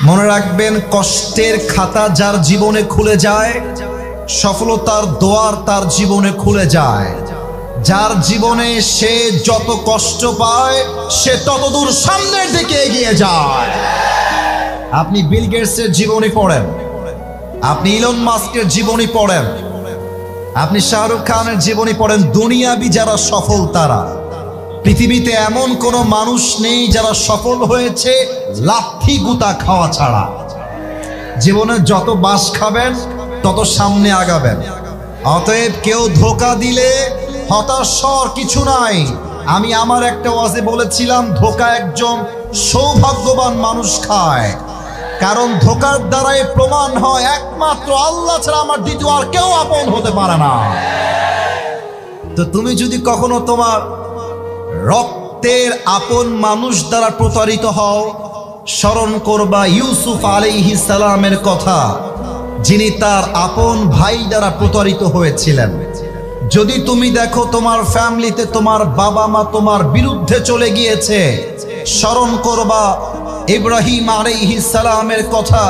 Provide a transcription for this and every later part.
মনে রাখবেন, কষ্টের খাতা যার জীবনে খুলে যায়, সফলতার দোয়ার তার জীবনে খুলে যায়। যার জীবনে সে যত কষ্ট পায় সে ততদূর সামনের দিকে এগিয়ে যায়। আপনি বিল গেটসের জীবনী পড়েন, আপনি ইলন মাস্কের জীবনী পড়েন, আপনি শাহরুখ খানের জীবনী পড়েন, দুনিয়াবি যারা সফল তারা, পৃথিবীতে এমন কোনো মানুষ নেই যারা সফল হয়েছে লাথি গুতা খাওয়া ছাড়া। জীবনে যত বাস খাবেন তত সামনে আগাবেন। অতএব কেউ ধোঁকা দিলে হতাশ হওয়ার কিছু নাই। আমি আমার একটা ওয়াজে বলেছিলাম, ধোঁকা একজন সৌভাগ্যবান মানুষ খায়, কারণ ধোঁকার দ্বারাই প্রমাণ হয় একমাত্র আল্লাহ ছাড়া আমার দ্বিতীয় আর কেউ আপন হতে পারে না। তো তুমি যদি কখনো তোমার রক্তের আপন মানুষ দ্বারা প্রতারিত হও, স্মরণ করবা ইউসুফ আলাইহিস সালামের কথা, যিনি তার আপন ভাই দ্বারা প্রতারিত হয়েছিলেন। যদি তুমি দেখো তোমার ফ্যামিলিতে তোমার বাবা মা তোমার বিরুদ্ধে চলে গিয়েছে, স্মরণ করবা ইব্রাহিম আলাইহিস সালামের কথা,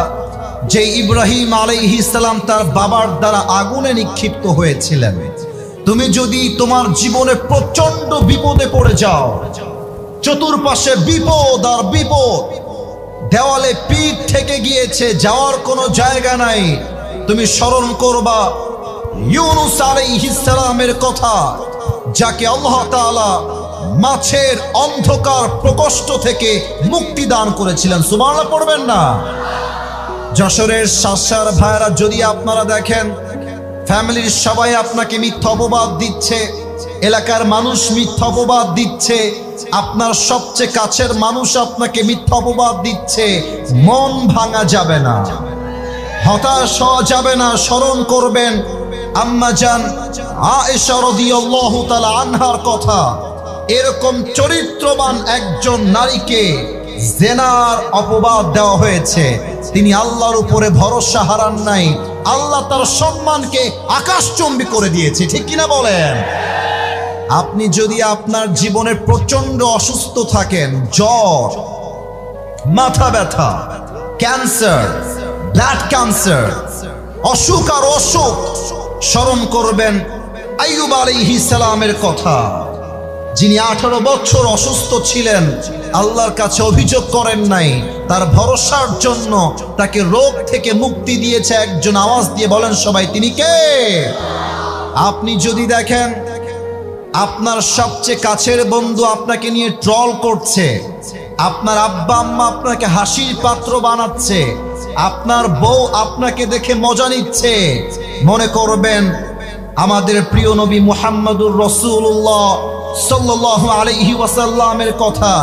যে ইব্রাহিম আলাইহিস সালাম তার বাবার দ্বারা আগুনে নিক্ষিপ্ত হয়েছিলেন। তুমি যদি তোমার জীবনে প্রচন্ড বিপদে পড়ে যাও, চতুর্পাশে বিপদ আর বিপদ, দেওয়ালে পিঠ থেকে গিয়েছে, যাওয়ার কোনো জায়গা নাই, তুমি স্মরণ করবা ইউনুস আলাইহিস সালামের কথা, যাকে আল্লাহ তাআলা মাছের অন্ধকার প্রকোষ্ঠ থেকে মুক্তি দান করেছিলেন। সুবহানাল্লাহ পড়বেন না? যশোরের শাসার ভাইরা, যদি আপনারা দেখেন ফ্যামিলির সবাই আপনাকে মিথ্যা অপবাদ দিচ্ছে, এলাকার মানুষ মিথ্যা অপবাদ দিচ্ছে, আপনার সবচেয়ে কাছের মানুষ আপনাকে মিথ্যা অপবাদ দিচ্ছে, মন ভাঙা যাবে না, হতাশ হওয়া যাবে না। স্মরণ করবেন আম্মা জান আয়েশা রাদিয়াল্লাহু তাআলা আনহার কথা। এরকম চরিত্রবান একজন নারীকে জেনার অপবাদ দেওয়া হয়েছে, তিনি আল্লাহর উপরে ভরসা হারান নাই, আল্লাহ তার সম্মানকে আকাশচুম্বী করে দিয়েছে। ঠিক কিনা বলেন? আপনি যদি আপনার জীবনে প্রচন্ড অসুস্থ থাকেন, জ্বর, মাথা ব্যথা, ক্যান্সার, ব্লাড ক্যান্সার, অসুখ আর অসুখ, স্মরণ করবেন আইয়ুব আলাইহিস সালামের কথা, যিনি 18 বছর অসুস্থ ছিলেন, আল্লাহর কাছে অভিযোগ করেন নাই, তার ভরসার জন্য তাকে রোগ থেকে মুক্তি দিয়েছে একজন। আওয়াজ দিয়ে বলেন সবাই, তিনি কে? আপনি যদি দেখেন আপনার সবচেয়ে কাছের বন্ধু আপনাকে নিয়ে ট্রল করছে, আপনার আব্বা আম্মা আপনাকে হাসির পাত্র বানাচ্ছে, আপনার বউ আপনাকে দেখে মজা নিচ্ছে, মনে করবেন আমাদের প্রিয় নবী মুহাম্মদুর রাসূলুল্লাহ সাল্লাল্লাহু আলাইহি ওয়াসাল্লামের কথা,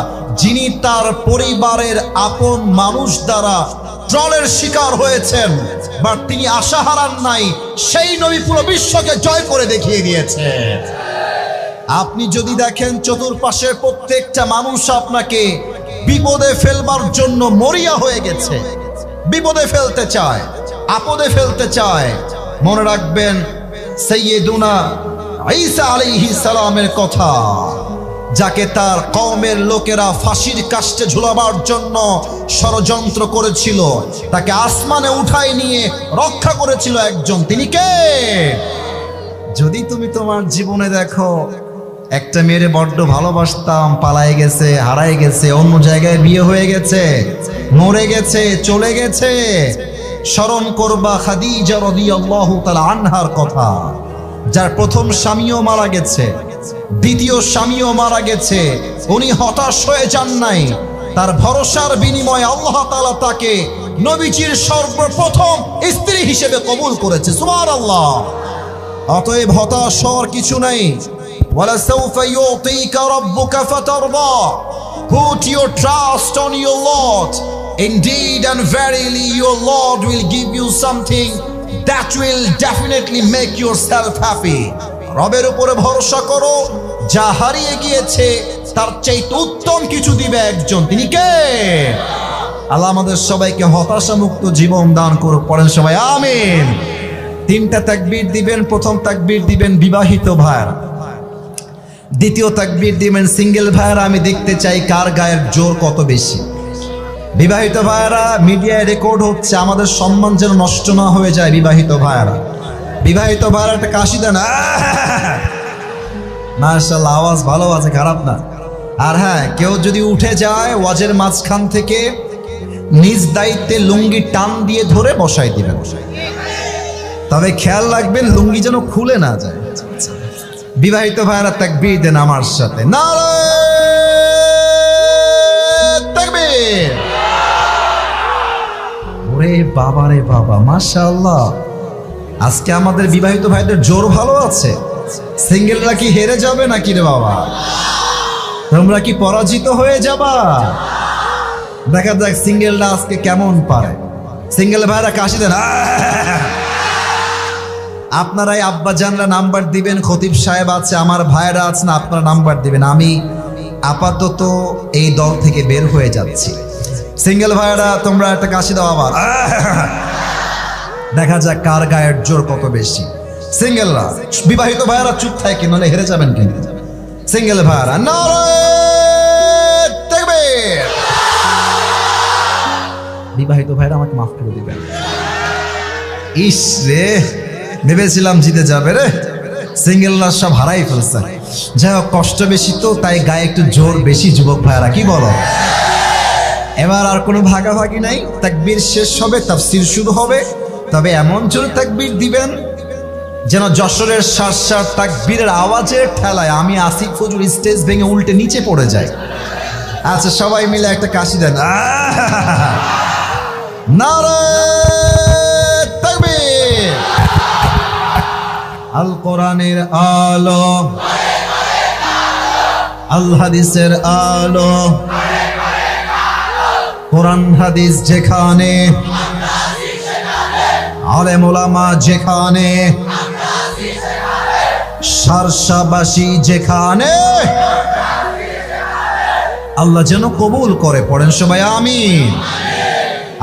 যিনি তার পরিবারের আপন মানুষ দ্বারা ট্রলের শিকার হয়েছেন, বাট তিনি আশা হারান নাই, সেই নবী পুরো বিশ্বকে জয় করে দেখিয়ে দিয়েছে। আপনি যদি দেখেন চতুর্পাশের প্রত্যেকটা মানুষ আপনাকে বিপদে ফেলবার জন্য মরিয়া হয়ে গেছে, বিপদে ফেলতে চায়, আপদে ফেলতে চায়, মনে রাখবেন সাইয়্যিদুনা ঈসা আলাইহিস সালামের কথা, যাকে তার কওমের লোকেরা ফাঁসির কাস্টে ঝুলাবার জন্য ষড়যন্ত্র করেছিল, তাকে আসমানে উঠায় নিয়ে রক্ষা করেছিল একজন, তিনি কে? যদি তুমি তোমার জীবনে দেখো একটা মেয়েরে বড্ড ভালোবাসতাম, পালায় গেছে, হারায় গেছে, অন্য জায়গায় বিয়ে হয়ে গেছে, মরে গেছে, চলে গেছে, স্মরণ করবা খাদিজা রাদিয়াল্লাহু তাআলা আনহার কথা, যার প্রথম স্বামীও মারা গেছে, দ্বিতীয় স্বামীও মারা গেছে, উনি হতাশ হয়ে যান নাই, তার ভরসার বিনিময়ে আল্লাহ তাআলা তাকে নবীজির সর্বপ্রথম স্ত্রী হিসেবে কবুল করেছে। সুবহানাল্লাহ। অতএব হতাশ হওয়ার কিছু নাই। وَلَسَوْفَ يُعْطِيكَ رَبُّكَ فَتَرْضَى. Put your trust on your Lord. Indeed and verily your Lord will give you something that will definitely make yourself happy. রবের উপরে ভরসা করো, যা হারিয়ে গিয়েছে তার চাইতে উত্তম কিছু দিবে একজন, তিনি কে? আল্লাহ আমাদের সবাইকে হতাশা মুক্ত জীবন দান করুক। পড়েন সবাই আমিন। 3টা তাকবীর দিবেন। প্রথম তাকবীর দিবেন বিবাহিত ভাইরা, দ্বিতীয় তাকবীর দিবেন সিঙ্গেল ভাইরা। আমি দেখতে চাই কার গায়ের জোর কত বেশি। বিবাহিত ভাইয়েরা, মিডিয়ায় রেকর্ড হচ্ছে, আমাদের সম্মান যেন নষ্ট না হয়ে যায়। বিবাহিত ভাইয়েরা, বিবাহিত ভাইয়েরা একটা কাশি দেন। মাশাআল্লাহ, আওয়াজ ভালো আছে, খারাপ না। আর হ্যাঁ, কেউ যদি উঠে যায় ওয়াজের মাঝখান থেকে, নিজ দায়িত্বে লুঙ্গি টান দিয়ে ধরে বসাই দিবেন। তবে খেয়াল রাখবেন লুঙ্গি যেন খুলে না যায়। বিবাহিত ভাইয়েরা তাকবীর দেন আমার সাথে, নারে তাকবীর। ওরে বাবা রে বাবা, মাশাআল্লাহ, আজকে আমাদের বিবাহিত ভাইদের জোর ভালো আছে। সিঙ্গেলরা কি হেরে যাবে নাকি রে বাবা? তোমরা কি পরাজিত হয়ে যাবা? দেখা যাক সিঙ্গেলরা আজকে কেমন পারে। সিঙ্গেল ভাইরা কাশি দেন। আপনারাই আব্বা জানরা নাম্বার দিবেন, খতিব সাহেব আছে, আমার ভাইরা আছে না, আপনারা নাম্বার দিবেন। আমি আপাতত এই দল থেকে বের হয়ে যাচ্ছি। সিঙ্গেল ভাইরা তোমরা একটা কাশি দাও আবার। দেখা যাক কার গায়ের জোর কত বেশি। সিঙ্গেলরা, বিবাহিত ভাইরা চুপ থাকে, নাহলে হেরে যাবেন কিন্তু। সিঙ্গেল ভাইরা, নারে তাকবীর। বিবাহিত ভাইরা আমাকে মাফ করে দিবেন। ইস রে, ভেবেছিলাম জিতে যাবে রে, সিঙ্গেলরা সব হারাই ফেলছে। যাই হোক, কষ্ট বেশি তো, তাই গায়ে একটু জোর বেশি। যুবক ভাইরা কি বলো? এবার আর কোনো ভাগাভাগি নাই। তাকবীর শেষ হবে, তাফসীর শুরু হবে। তবে এমন জোরে তাকবীর দিবেন যেন যশোরের সার তাকবীরের আওয়াজের ঠেলায় আমি আসিফ ফজুর স্টেজ ভেঙে উল্টে নিচে পড়ে যাই। আচ্ছা, সবাই মিলে একটা কাশি দেন। নারে তাকবীর। আল কোরআনের আলো, আল হাদিসের আলো, কোরআন হাদিস যেখানে, আলেম ওলামা যেখানে, সারসাবাসী যেখানে, আল্লাহ যেন কবুল করে। পড়েন সবাই আমিন।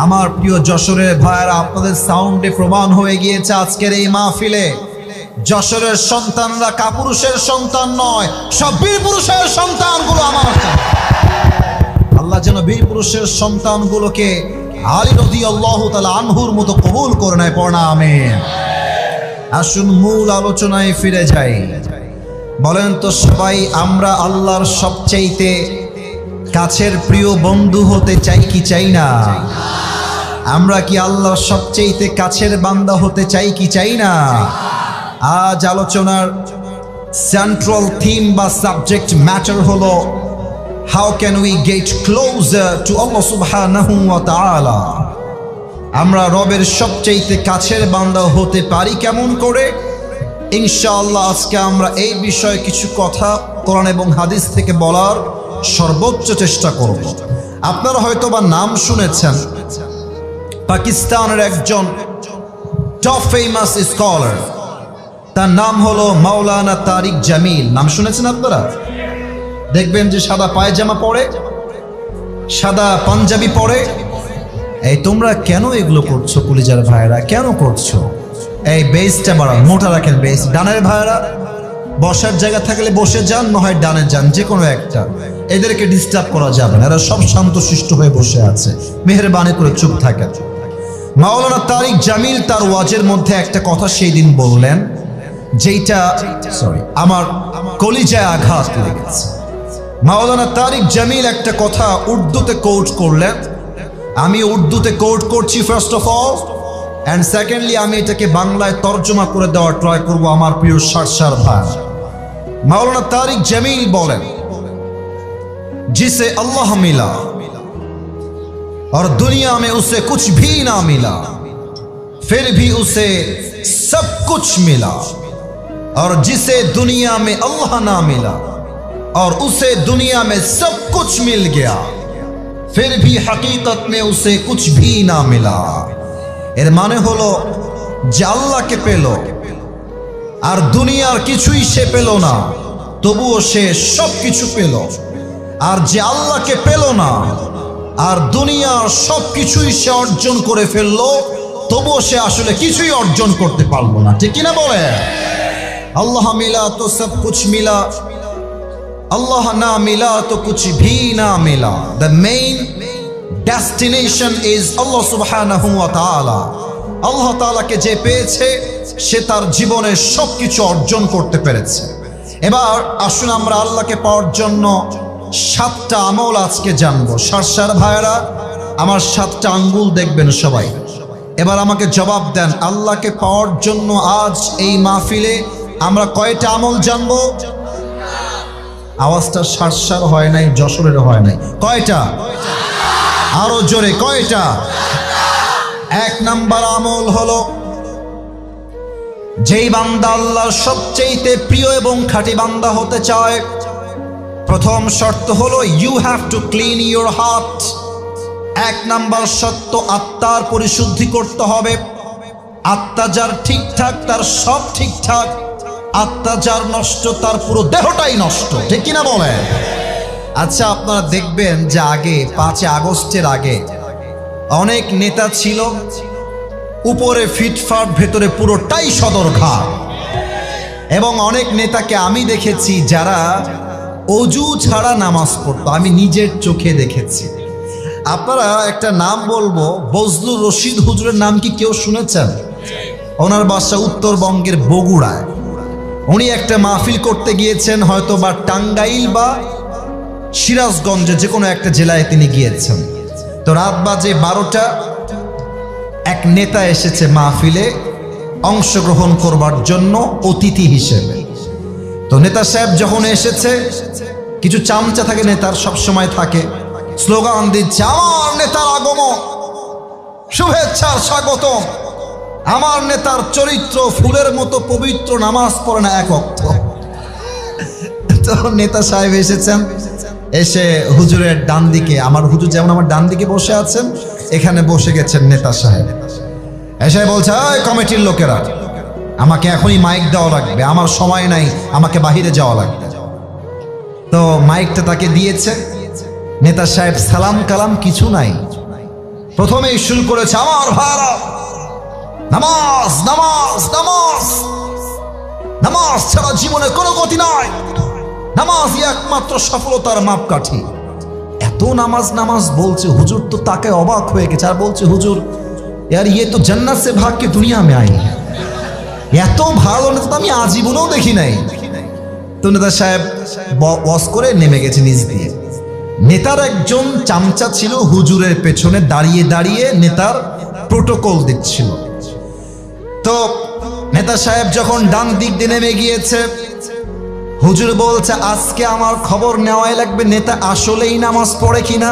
আমার প্রিয় যশোরের ভাইয়েরা, আপনাদের সাউন্ডে প্রমাণ হয়ে গিয়েছে আজকের এই মাহফিলে যশোরের সন্তানরা কাপুরুষের সন্তান নয়, সব বীর পুরুষের সন্তানগুলো আমার। আল্লাহ যেন বীর পুরুষের সন্তানগুলোকে আলী রাদিয়াল্লাহু তাআলা আনহুর মতো কবুল করে নেয়। পড়না আমিন। আসুন মূল আলোচনায় ফিরে যাই। বলেন তো সবাই, আমরা আল্লাহর সবচাইতে কাছের প্রিয় বন্ধু হতে চাই কি চাই না? আমরা কি আল্লাহর সবচাইতে কাছের বান্দা হতে চাই কি চাই না? আজ আলোচনার সেন্ট্রাল থিম বা সাবজেক্ট ম্যাটার হলো how can we get closer to Allah সুবহানাহু ওয়া তাআলা। আমরা রবের সবচাইতে কাছের বান্দা হতে পারি কেমন করে? ইনশাআল্লাহ আজকে আমরা এই বিষয়ে কিছু কথা কোরআন এবং হাদিস থেকে বলার সর্বোচ্চ চেষ্টা করব। আপনারা হয়তো বা নাম শুনেছেন, পাকিস্তানের একজন টপ ফেমাস স্কলার, তার নাম হলো মাওলানা তারিক জামিল। নাম শুনেছেন আপনারা? দেখবেন যে সাদা পায়জামা পরে, সাদা পাঞ্জাবি পরে। এই তোমরা কেন এগুলো করছো কলিজার ভাইরা, কেন করছো? এই বেসটা বাড়ান, মোটা রাখেন বেস। ডানের ভাইরা বসার জায়গা থাকলে বসে যান, নয় ডানে যান, যে কোনো একটা। এদেরকে ডিস্টার্ব করা যাবে না, এরা সব শান্তশিষ্ট হয়ে বসে আছে। মেহেরবানি করে চুপ থাকেন। মাওলানা তারিক জামিল তার ওয়াজের মধ্যে একটা কথা সেই দিন বললেন, যেটা আমার কলিজায় আঘাত লেগেছে। মাওলানা তারিক জামিল একটা কথা উর্দুতে কোট করলেন। আমি উর্দুতে কোট করছি first of all, and secondly আমি এটাকে বাংলায় তর্জমা করে দেওয়ার ট্রাই করব আমার প্রিয় সার ভাই। মাওলানা তারিক জামিল বলেন, जिसे अल्लाह मिला और दुनिया में उसे कुछ भी ना मिला, फिर भी उसे सब कुछ मिला, और जिसे दुनिया में अल्लाह ना मिला और उसे दुनिया में सब कुछ मिल गया, फिर भी हकीकत में उसे कुछ भी ना मिला। এর মানে হলো যে আল্লাহকে পেল আর দুনিয়ার কিছুই সে পেল না, তবুও সে সব কিছু পেল। আর যে আল্লাহকে পেল না আর দুনিয়ার সব কিছুই সে অর্জন করে ফেললো, তবুও সে আসলে কিছুই অর্জন করতে পারলো না। ঠিক কিনা বলে? আল্লাহ মিলা তো সব কুছ মিলা, আল্লাহ না মিলা তো কুছ ভি না মিলা। দ্য মেইন ডেস্টিনেশন ইজ আল্লাহ সুবহানাহু ওয়া তাআলা। আল্লাহ তাআলাকে যে পেয়েছে সে তার জীবনে সবকিছু অর্জন করতে পেরেছে। এবার আসুন আমরা আল্লাহকে পাওয়ার জন্য 7টা আমল আজকে জানবো। সার ভাইয়েরা আমার 7টা আঙ্গুল দেখবেন সবাই। এবার আমাকে জবাব দেন, আল্লাহকে পাওয়ার জন্য আজ এই মাহফিলে আমরা কয়টা আমল জানবো? আওয়াজটা সার হয় নাই, যশোরের হয় নাই। কয়টা? আরো জোরে, কয়টা? 1 নাম্বার আমল হলো, যেই বান্দা আল্লাহর সবচেয়ে প্রিয় এবং খাঁটি বান্দা হতে চায়, প্রথম শর্ত হলো you have to clean your heart. 1 number শর্ত, আত্মার পরিশুদ্ধি করতে হবে। আত্মা যার ঠিকঠাক তার সব ঠিকঠাক, আত্মা যার নষ্ট তার পুরো দেহটাই নষ্ট, ঠিক কিনা বলে? আচ্ছা, আপনারা দেখবেন যে আগে 5 আগস্টের আগে অনেক নেতা ছিল, উপরে ফিটফাট, ভেতরে পুরোটাই সদরঘাট। এবং অনেক নেতাকে আমি দেখেছি যারা অজু ছাড়া নামাজ পড়তো, আমি নিজের চোখে দেখেছি। আপনারা একটা নাম বলবো, বজলুর রশিদ হুজুরের নাম কি কেউ শুনেছেন? ওনার বাসা উত্তরবঙ্গের বগুড়ায়। উনি একটা মাহফিল করতে গিয়েছেন, হয়তো বা টাঙ্গাইল বা সিরাজগঞ্জে, যে কোনো একটা জেলায় তিনি গিয়েছেন। তো রাত বাজে 12টা, এক নেতা এসেছে মাহফিলে অংশগ্রহণ করবার জন্য অতিথি হিসেবে। তো নেতা সাহেব যখন এসেছে, কিছু চামচা থাকে, নেতার সব সময় থাকে, স্লোগান দিচ্ছে, আমার নেতার আগমন, শুভেচ্ছা স্বাগতম। আমার নেতার চরিত্র ফুলের মতো পবিত্র, নামাজ পড়ে না 1 ওয়াক্ত। তো নেতা সাহেব এসেছেন, এসে হুজুরের ডান দিকে, আমার হুজুর যেমন আমার ডান দিকে বসে আছেন, এখানে বসে গেছেন নেতা সাহেব। এসে বলছে, এই কমিটির লোকেরা, আমাকে এখনই মাইক দেওয়া লাগবে, আমার সময় নাই, আমাকে বাহিরে যাওয়া লাগবে। তো মাইকটা তাকে দিয়েছে। নেতা সাহেব সালাম কালাম কিছু নাই, প্রথমেই শুরু করেছে, আমার ভাইরা, নামাজ নামাজ নামাজ, নামাজ ছাড়া জীবনে কোনো গতি নাই, নামাজই একমাত্র সফলতার মাপকাঠি। এত নামাজ নামাজ বলছে, হুজুর তো তাকে অবাক হয়ে গেছে, আর বলছে, হুজুর यार ये तो जन्नत से भाग के दुनिया में आई है, এত ভালো নেতা তো আমি আজীবনেও দেখি নাই। তো নেতা সাহেব ওয়াজ করে নেমে গেছে নিজ দিয়ে। নেতার একজন চামচা ছিল হুজুরের পেছনে দাঁড়িয়ে দাঁড়িয়ে নেতার প্রোটোকল দিচ্ছিল। তো নেতা সাহেব যখন ডান দিক দিয়ে নেমে গিয়েছে, হুজুর বলছে, আজকে আমার খবর নেওয়াই লাগবে নেতা আসলেই নামাজ পড়ে কিনা।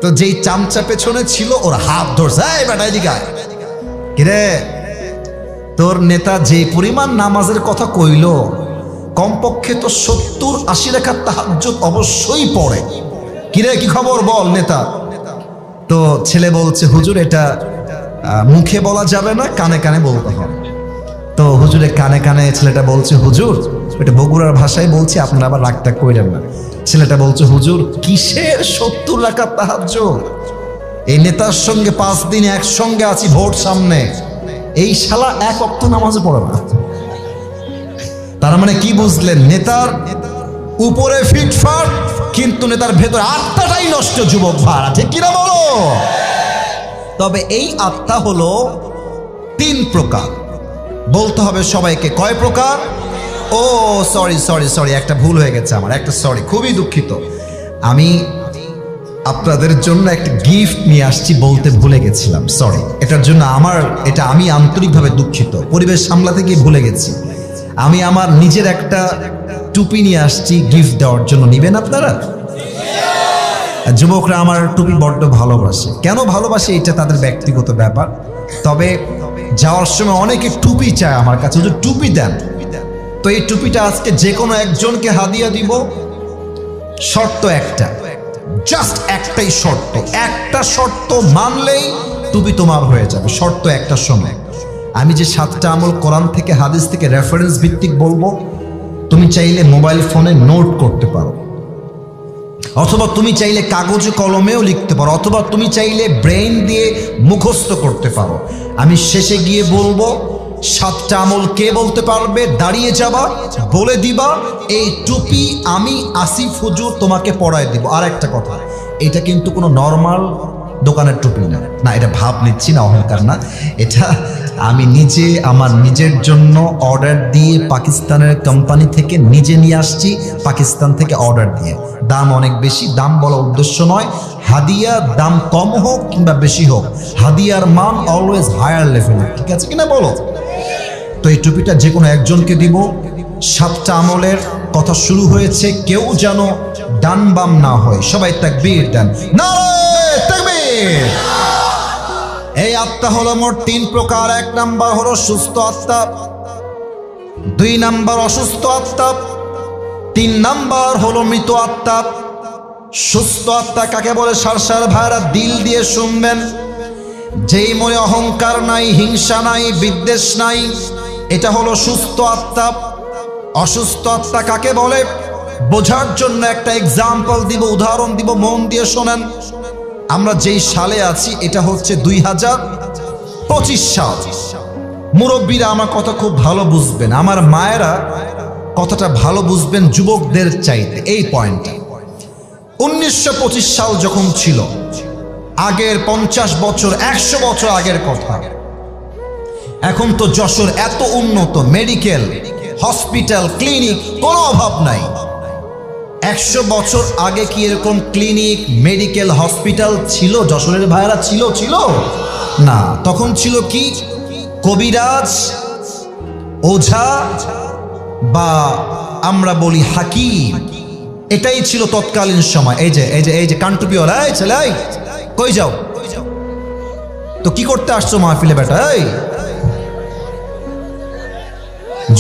তো যেই চামচা পেছনে ছিল ওর হাত ধরছে, এই বেটা এদিকে আয়। কিরে, তোর নেতা যে পরিমাণ নামাজের কথা কইল, কমপক্ষে তো 70-80 রাকাত তাহাজ্জুদ অবশ্যই পড়ে। কিরে, কি খবর বল নেতা। তো ছেলে বলছে, হুজুর এটা মুখে বলা যাবে না, কানে কানে বলতে হবে। তো হুজুরে কানে কানে ছেলেটা বলছে, হুজুর এটা বগুড়ার ভাষায় বলছি, আপনারা আবার রাগটা কইলেন না। ছেলেটা বলছে, হুজুর কিসের 70 রাকাত তাহাজ্জুদ? এই নেতার সঙ্গে 5 দিন একসঙ্গে আছি, ভোট সামনে, এই শালা 1 ওয়াক্ত নামাজে পড়ে না। তার মানে কি বুঝলেন? নেতার উপরে ফিটফাট, কিন্তু নেতার ভেতর আত্মাটাই নষ্ট। যুবক ভাড়া, ঠিক কিনা বলো? তবে এই আত্মা হলো 3 প্রকার। বলতে হবে সবাইকে, কয় প্রকার? ও সরি, একটা ভুল হয়ে গেছে আমার, একটা সরি, খুবই দুঃখিত। আমি আপনাদের জন্য একটা গিফট নিয়ে আসছি, বলতে ভুলে গেছিলাম, সরি। এটার জন্য আমি আন্তরিকভাবে দুঃখিত, পরিবেশ সামলাতে গিয়ে ভুলে গেছি। আমি আমার নিজের একটা টুপি নিয়ে আসছি গিফট দেওয়ার জন্য, নিবেন আপনারা? যুবকরা আমার টুপি বড্ড ভালোবাসে। কেন ভালোবাসে এটা তাদের ব্যক্তিগত ব্যাপার। তবে যাওয়ার সময় অনেকে টুপি চায় আমার কাছে, হুজুর টুপি দেন। তো এই টুপিটা আজকে যে কোনো একজনকে হাদিয়া দিব। শর্ত একটা, জাস্ট একটাই শর্ত, একটা শর্ত মানলেই টুপি তোমার হয়ে যাবে। শর্ত একটা, সময় আমি যে 7টা আমল কোরআন থেকে হাদিস থেকে রেফারেন্স ভিত্তিক বলবো, তুমি চাইলে মোবাইল ফোনে নোট করতে পারো, অথবা তুমি চাইলে কাগজে কলমেও লিখতে পারো, অথবা তুমি চাইলে ব্রেইন দিয়ে মুখস্থ করতে পারো। আমি শেষে গিয়ে বলবো 7টা আমল কে বলতে পারবে, দাঁড়িয়ে যাবা, বলে দিবা, এই টুপি আমি আসিফ হুজুর তোমাকে পড়ায় দিব। আর একটা কথা, এটা কিন্তু কোনো নর্মাল দোকানের টুপি না, না এটা ভাব নিচ্ছি না, অহংকার না, এটা আমি নিজে আমার নিজের জন্য অর্ডার দিয়ে পাকিস্তানের কোম্পানি থেকে নিজে নিয়ে আসছি, পাকিস্তান থেকে অর্ডার দিয়ে। দাম অনেক বেশি, দাম বলা উদ্দেশ্য নয়, হাদিয়া দাম কম হোক কিংবা বেশি হোক, হাদিয়ার মান অলওয়েজ হায়ার লেভেলে, ঠিক আছে কিনা বলো? তো এই টুপিটা যে কোনো একজনকে দিব। 7টা আমলের কথা শুরু হয়েছে, কেউ যেন ডান বাম না হয়, সবাই তাকবীর দেন, নারে তাকবীর। এই আত্মা হলো মোট 3 প্রকার। 1 নাম্বার হলো সুস্থ আত্মা, 2 নাম্বার অসুস্থ আত্মা, 3 নাম্বার হলো মৃত আত্মা। সুস্থ আত্মা কাকে বলে? সারসার ভাইরা দিল দিয়ে শুনবেন। যেই মনে অহংকার নাই, হিংসা নাই, বিদ্বেষ নাই, এটা হলো সুস্থ আত্মা। অসুস্থ আত্মা কাকে বলে? বোঝার জন্য একটা এক্সাম্পল দিব, উদাহরণ দিব, মন দিয়ে শোনেন। আমরা যেই সালে আছি এটা হচ্ছে 2025 সাল। মুরব্বীরা আমার কথা খুব ভালো বুঝবেন, আমার মায়েরা কথাটা ভালো বুঝবেন যুবকদের চাইতে। এই পয়েন্টটা 1925 সাল যখন ছিল, আগের 50 বছর 100 বছর আগের কথা। এখন তো যশোর এত উন্নত, মেডিকেল, হসপিটাল, ক্লিনিক, কোনো অভাব নাই। 100 বছর আগে কি এরকম ক্লিনিক, মেডিকেল, হসপিটাল ছিল যশোরের ভাইরা? ছিল না। তখন ছিল কি? কবিরাজ, ওঝা বা আমরা বলি হাকিম, এটাই ছিল তৎকালীন সময়। এই যে কানটুপিওয়ালা, এই ছেলে কই যাও? তো কি করতে আসছো মাহফিলে বেটা? এই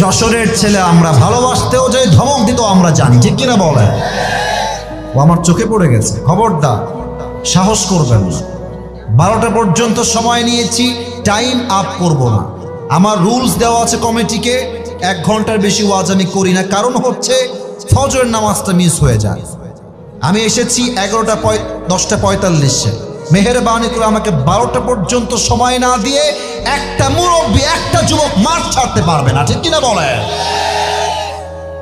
যশোরের ছেলে আমরা, ভালোবাসতেও যাই, ধমক দিতেও আমরা জানি, ঠিক কিনা বলে? ও আমার চোখে পড়ে গেছে। খবরদার সাহস করবেন না। 12টা পর্যন্ত সময় নিয়েছি, টাইম আপ করব না। আমার রুলস দেওয়া আছে কমিটিকে, 1 ঘন্টার বেশি ওয়াজ আমি করি না। কারণ হচ্ছে ফজরের নামাজটা মিস হয়ে যায়। আমি এসেছি 10:45-এ। মেহেরবানি করে আমাকে 12টা পর্যন্ত সময় না দিয়ে একটা মুরব্বী, একটা যুবক মাঠ ছাড়তে পারবে না, ঠিক কিনা বলে?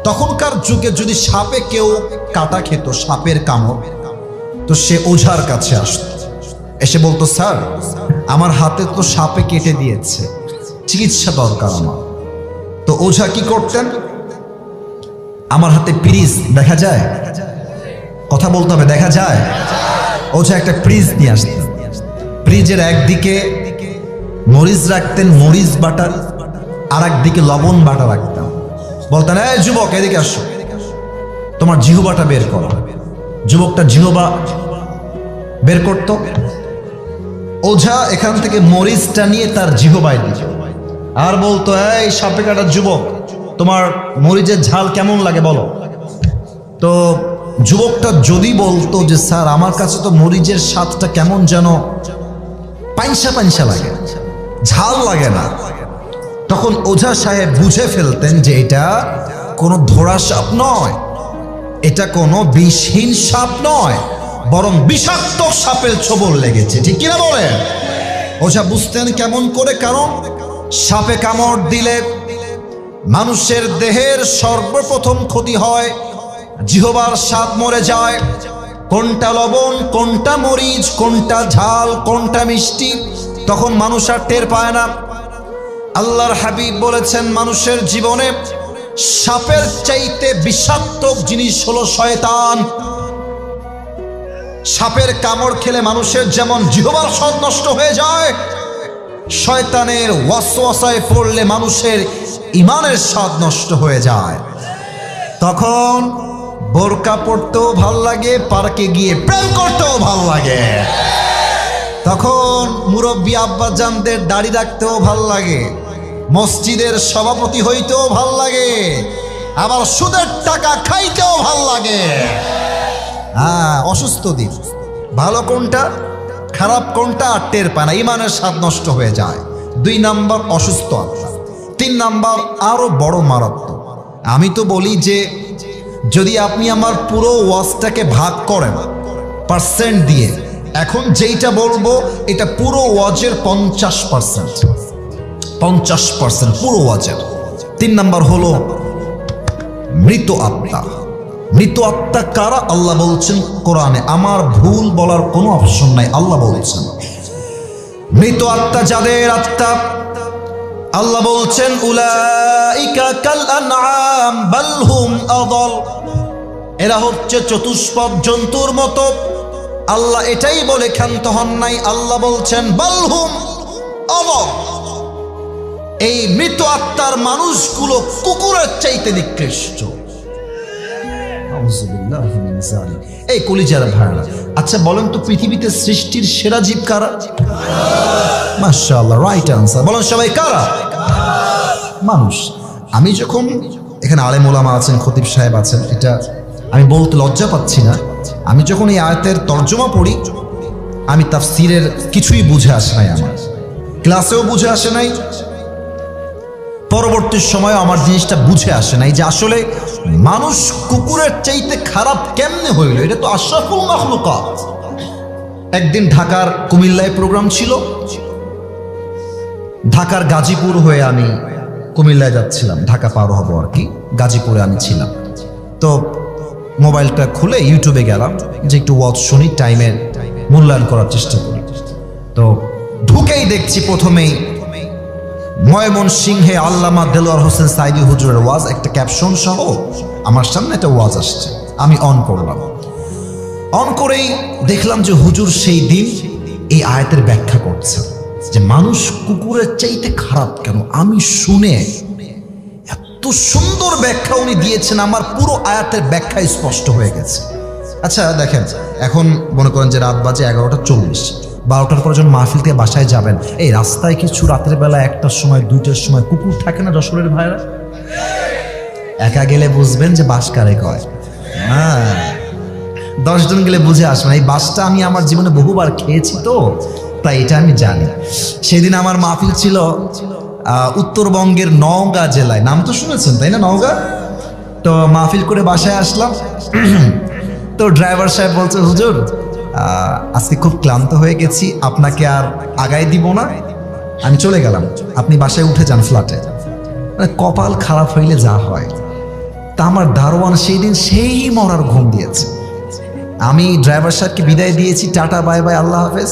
তখনকার যুগে যদি সাপে কেউ কাটা খেত, সাপের কামড়, তো সে ওঝার কাছে আসত, এসে বলতো, স্যার আমার হাতে তো সাপে কেটে দিয়েছে, চিকিৎসা দরকার আমার। তো ওঝা কি করতেন? আমার হাতে পিরিজ দেখা যায়, কথা বলতে হবে, দেখা যায়। ওঝা একটা ফ্রিজ নিয়ে আসতেন, ফ্রিজের একদিকে মরিচ রাখতেন, মরিচ বাটা, আর একদিকে লবণ বাটা রাখতেন। বলতেন, এই যুবক এদিকে আসো, তোমার জিহ্বাটা বের করো। যুবকটা জিহ্বা বের করতো, ওঝা এখান থেকে মরিচটা নিয়ে তার জিহ্বায় দিত, আর বলতো, এই সাপে কাটা যুবক, তোমার মরিচের ঝাল কেমন লাগে বলো। তো যুবকটা যদি বলতো যে স্যার আমার কাছে তো মরিচের স্বাদটা কেমন যেন পাইনসা পাইনসা লাগে, ঝাল লাগে না, তখন ওঝা সাহেব বুঝে ফেলতেন যে এটা কোনো ধরা সাপ নয়, এটা কোনো বিষহীন সাপ নয়, বরং বিষাক্ত সাপের ছোবল লেগেছে, ঠিক কিনা বলেন? ওঝা বুঝতেন কেমন করে? কারণ সাপে কামড় দিলে মানুষের দেহের সর্বপ্রথম ক্ষতি হয়, জিহ্বার স্বাদ মরে যায়। কোনটা লবণ, কোনটা মরিচ, কোনটা ঝাল, কোনটা মিষ্টি, তখন মানুষ আর টের পায় না। আল্লাহর হাবিব বলেছেন, মানুষের জীবনে সাপের চাইতে বিষাক্ত জিনিস হলো শয়তান। সাপের কামড় খেলে মানুষের যেমন জিহ্বার স্বাদ নষ্ট হয়ে যায়, শয়তানের ওয়াসওয়াসায় পড়লে মানুষের ঈমানের স্বাদ নষ্ট হয়ে যায়। তখন বোরকা পড়তেও ভাল লাগে, পার্কে গিয়ে প্রেম করতেও ভাল লাগে, তখন মুরব্বী আব্বাজানদের দাড়ি রাখতেও ভাল লাগে, মসজিদের সভাপতি হইতেও ভাল লাগে, আবার সুদের টাকা খাইতেও ভাল লাগে। অসুস্থ দিন, ভালো কোনটা খারাপ কোনটা আর টের পায় না, ঈমানের স্বাদ নষ্ট হয়ে যায়। 2 নাম্বার অসুস্থ আত্মা। 3 নাম্বার আরো বড় মারাত্মক। আমি তো বলি যে যদি আপনি আমার পুরো ওয়াজটাকে ভাগ করেন পার্সেন্ট দিয়ে, এখন যেইটা বলবো এটা পুরো ওয়াজের 50% পুরো ওয়াজের। 3 নাম্বার হলো মৃত আত্মা। মৃত আত্মা কারা? আল্লাহ বলছেন কোরআনে, আমার ভুল বলার কোনো অপশন নাই। আল্লাহ বলছেন মৃত আত্মা যাদের আত্মা, আল্লাহ বলছেন উলাইকা কাল আনআম বাল হুম আযাল, এরা হচ্ছে চতুষ্পদ জন্তুর মতো। আল্লাহ এটাই বলে ক্ষান্ত হন নাই, আল্লাহ বলছেন বাল হুম আযাল, এই মৃত আত্মার মানুষগুলো কুকুরের চাইতে নিকৃষ্ট। এই কলিজার ভাইরা, আচ্ছা বলেন তো পৃথিবীতে সৃষ্টির সেরা জীব কারা? মাশাআল্লাহ, রাইট আনসার। বলেন সবাই কারা? মানুষ। আমি যখন এখানে আলেম ওলামা আছেন, খতিব সাহেব আছেন, এটা আমি বলতে লজ্জা পাচ্ছি না, আমি যখন এই আয়াতের তর্জমা পড়ি, আমি তাফসীরের কিছুই বুঝে আসে নাই, আমার ক্লাসেও বুঝে আসে নাই, পরবর্তী সময়ে আমার জিনিসটা বুঝে আসে নাই যে আসলে মানুষ কুকুরের চাইতে খারাপ কেমনে হইল। এটা তো আশরাফুল মাখলুকাত। একদিন ঢাকার কুমিল্লায় প্রোগ্রাম ছিল, ঢাকার গাজীপুর হয়ে আমি কুমিল্লায় যাচ্ছিলাম, ঢাকা পার হবো আর কি, গাজীপুরে আমি ছিলাম। তো মোবাইলটা খুলে ইউটিউবে গেলাম যে একটু ওয়াজ শুনি, টাইমের মূল্যায়ন করার চেষ্টা করি। তো ঢুকেই দেখছি প্রথমেই ময়মনসিংহে আল্লামা দেলোয়ার হোসেন সাইদি হুজুরের ওয়াজ, একটা ক্যাপশন সহ আমার সামনে একটা ওয়াজ আসছে। আমি অন করলাম, অন করেই দেখলাম যে হুজুর সেই দিন এই আয়াতের ব্যাখ্যা করছে যে মানুষ কুকুরের চাইতে খারাপ কেন। আমি শুনে এত সুন্দর ব্যাখ্যা উনি দিয়েছেন, আমার পুরো আয়াতের ব্যাখ্যা স্পষ্ট হয়ে গেছে। আচ্ছা দেখেন, এখন মনে করেন যে রাত বাজে 11:40, 12টার পর যখন মাহফিল থেকে বাসায় যাবেন, এই রাস্তায় কিছু রাতের বেলা 1টার সময় 2টার সময় কুকুর থাকে না যশোরের ভাইরা? একা গেলে বুঝবেন যে বাস কারে কয়, হ্যাঁ 10 জন গেলে বুঝে আসবেন। এই বাসটা আমি আমার জীবনে বহুবার খেয়েছি, তো তাই এটা আমি জানি। সেদিন আমার মাহফিল ছিল উত্তরবঙ্গের নওগাঁ জেলায়, নাম তো শুনেছেন তাই না, নওগাঁ। তো মাহফিল করে বাসায় আসলাম, তো ড্রাইভার সাহেব বলছে হুজুর আজকে খুব ক্লান্ত হয়ে গেছি, আপনাকে আর আগায় দিব না, আমি চলে গেলাম, আপনি বাসায় উঠে যান ফ্ল্যাটে। মানে কপাল খারাপ হইলে যা হয়, তা আমার দারোয়ান সেই দিন সেই মরার ঘুম দিয়েছে। আমি ড্রাইভার সাহেবকে বিদায় দিয়েছি, টাটা বাই বাই আল্লাহ হাফেজ,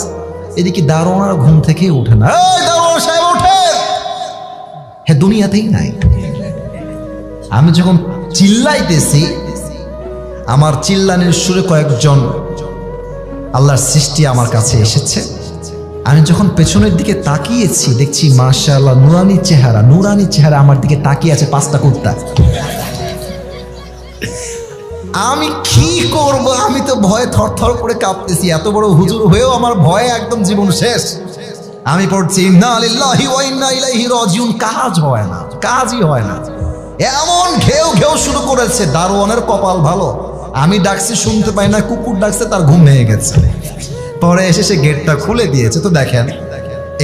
এদিকে দারোয়ান আর ঘুম থেকেই উঠে না। দারোয়ান সাহেব ওঠে, হ্যাঁ দুনিয়াতেই নাই। আমি যখন চিল্লাইতেছি, আমার চিল্লানির সুরে কয়েকজন আল্লাহর সৃষ্টি আমার কাছে এসেছে। আমি যখন পেছনের দিকে তাকিয়েছি, দেখছি মাশাআল্লাহ নুরানি চেহারা আমার দিকে তাকিয়ে আছে 5টা কুত্তা। আমি কি করব, আমি তো ভয়ে থরথর করে কাঁপতেছি, এত বড় হুজুর হয়েও আমার ভয়ে একদম জীবন শেষ। আমি পড়ছি ইন্না লিল্লাহি ওয়া ইন্না ইলাইহি রাজিউন, কাজই হয় না। এমন ঘেউ ঘেউ শুরু করেছে। দারোয়ানের কপাল ভালো, আমি ডাকছি শুনতে পাই না, কুকুর ডাকছে, তার ঘুম ভেঙে গেছে। পরে এসে সে গেটটা খুলে দিয়েছে। তো দেখেন,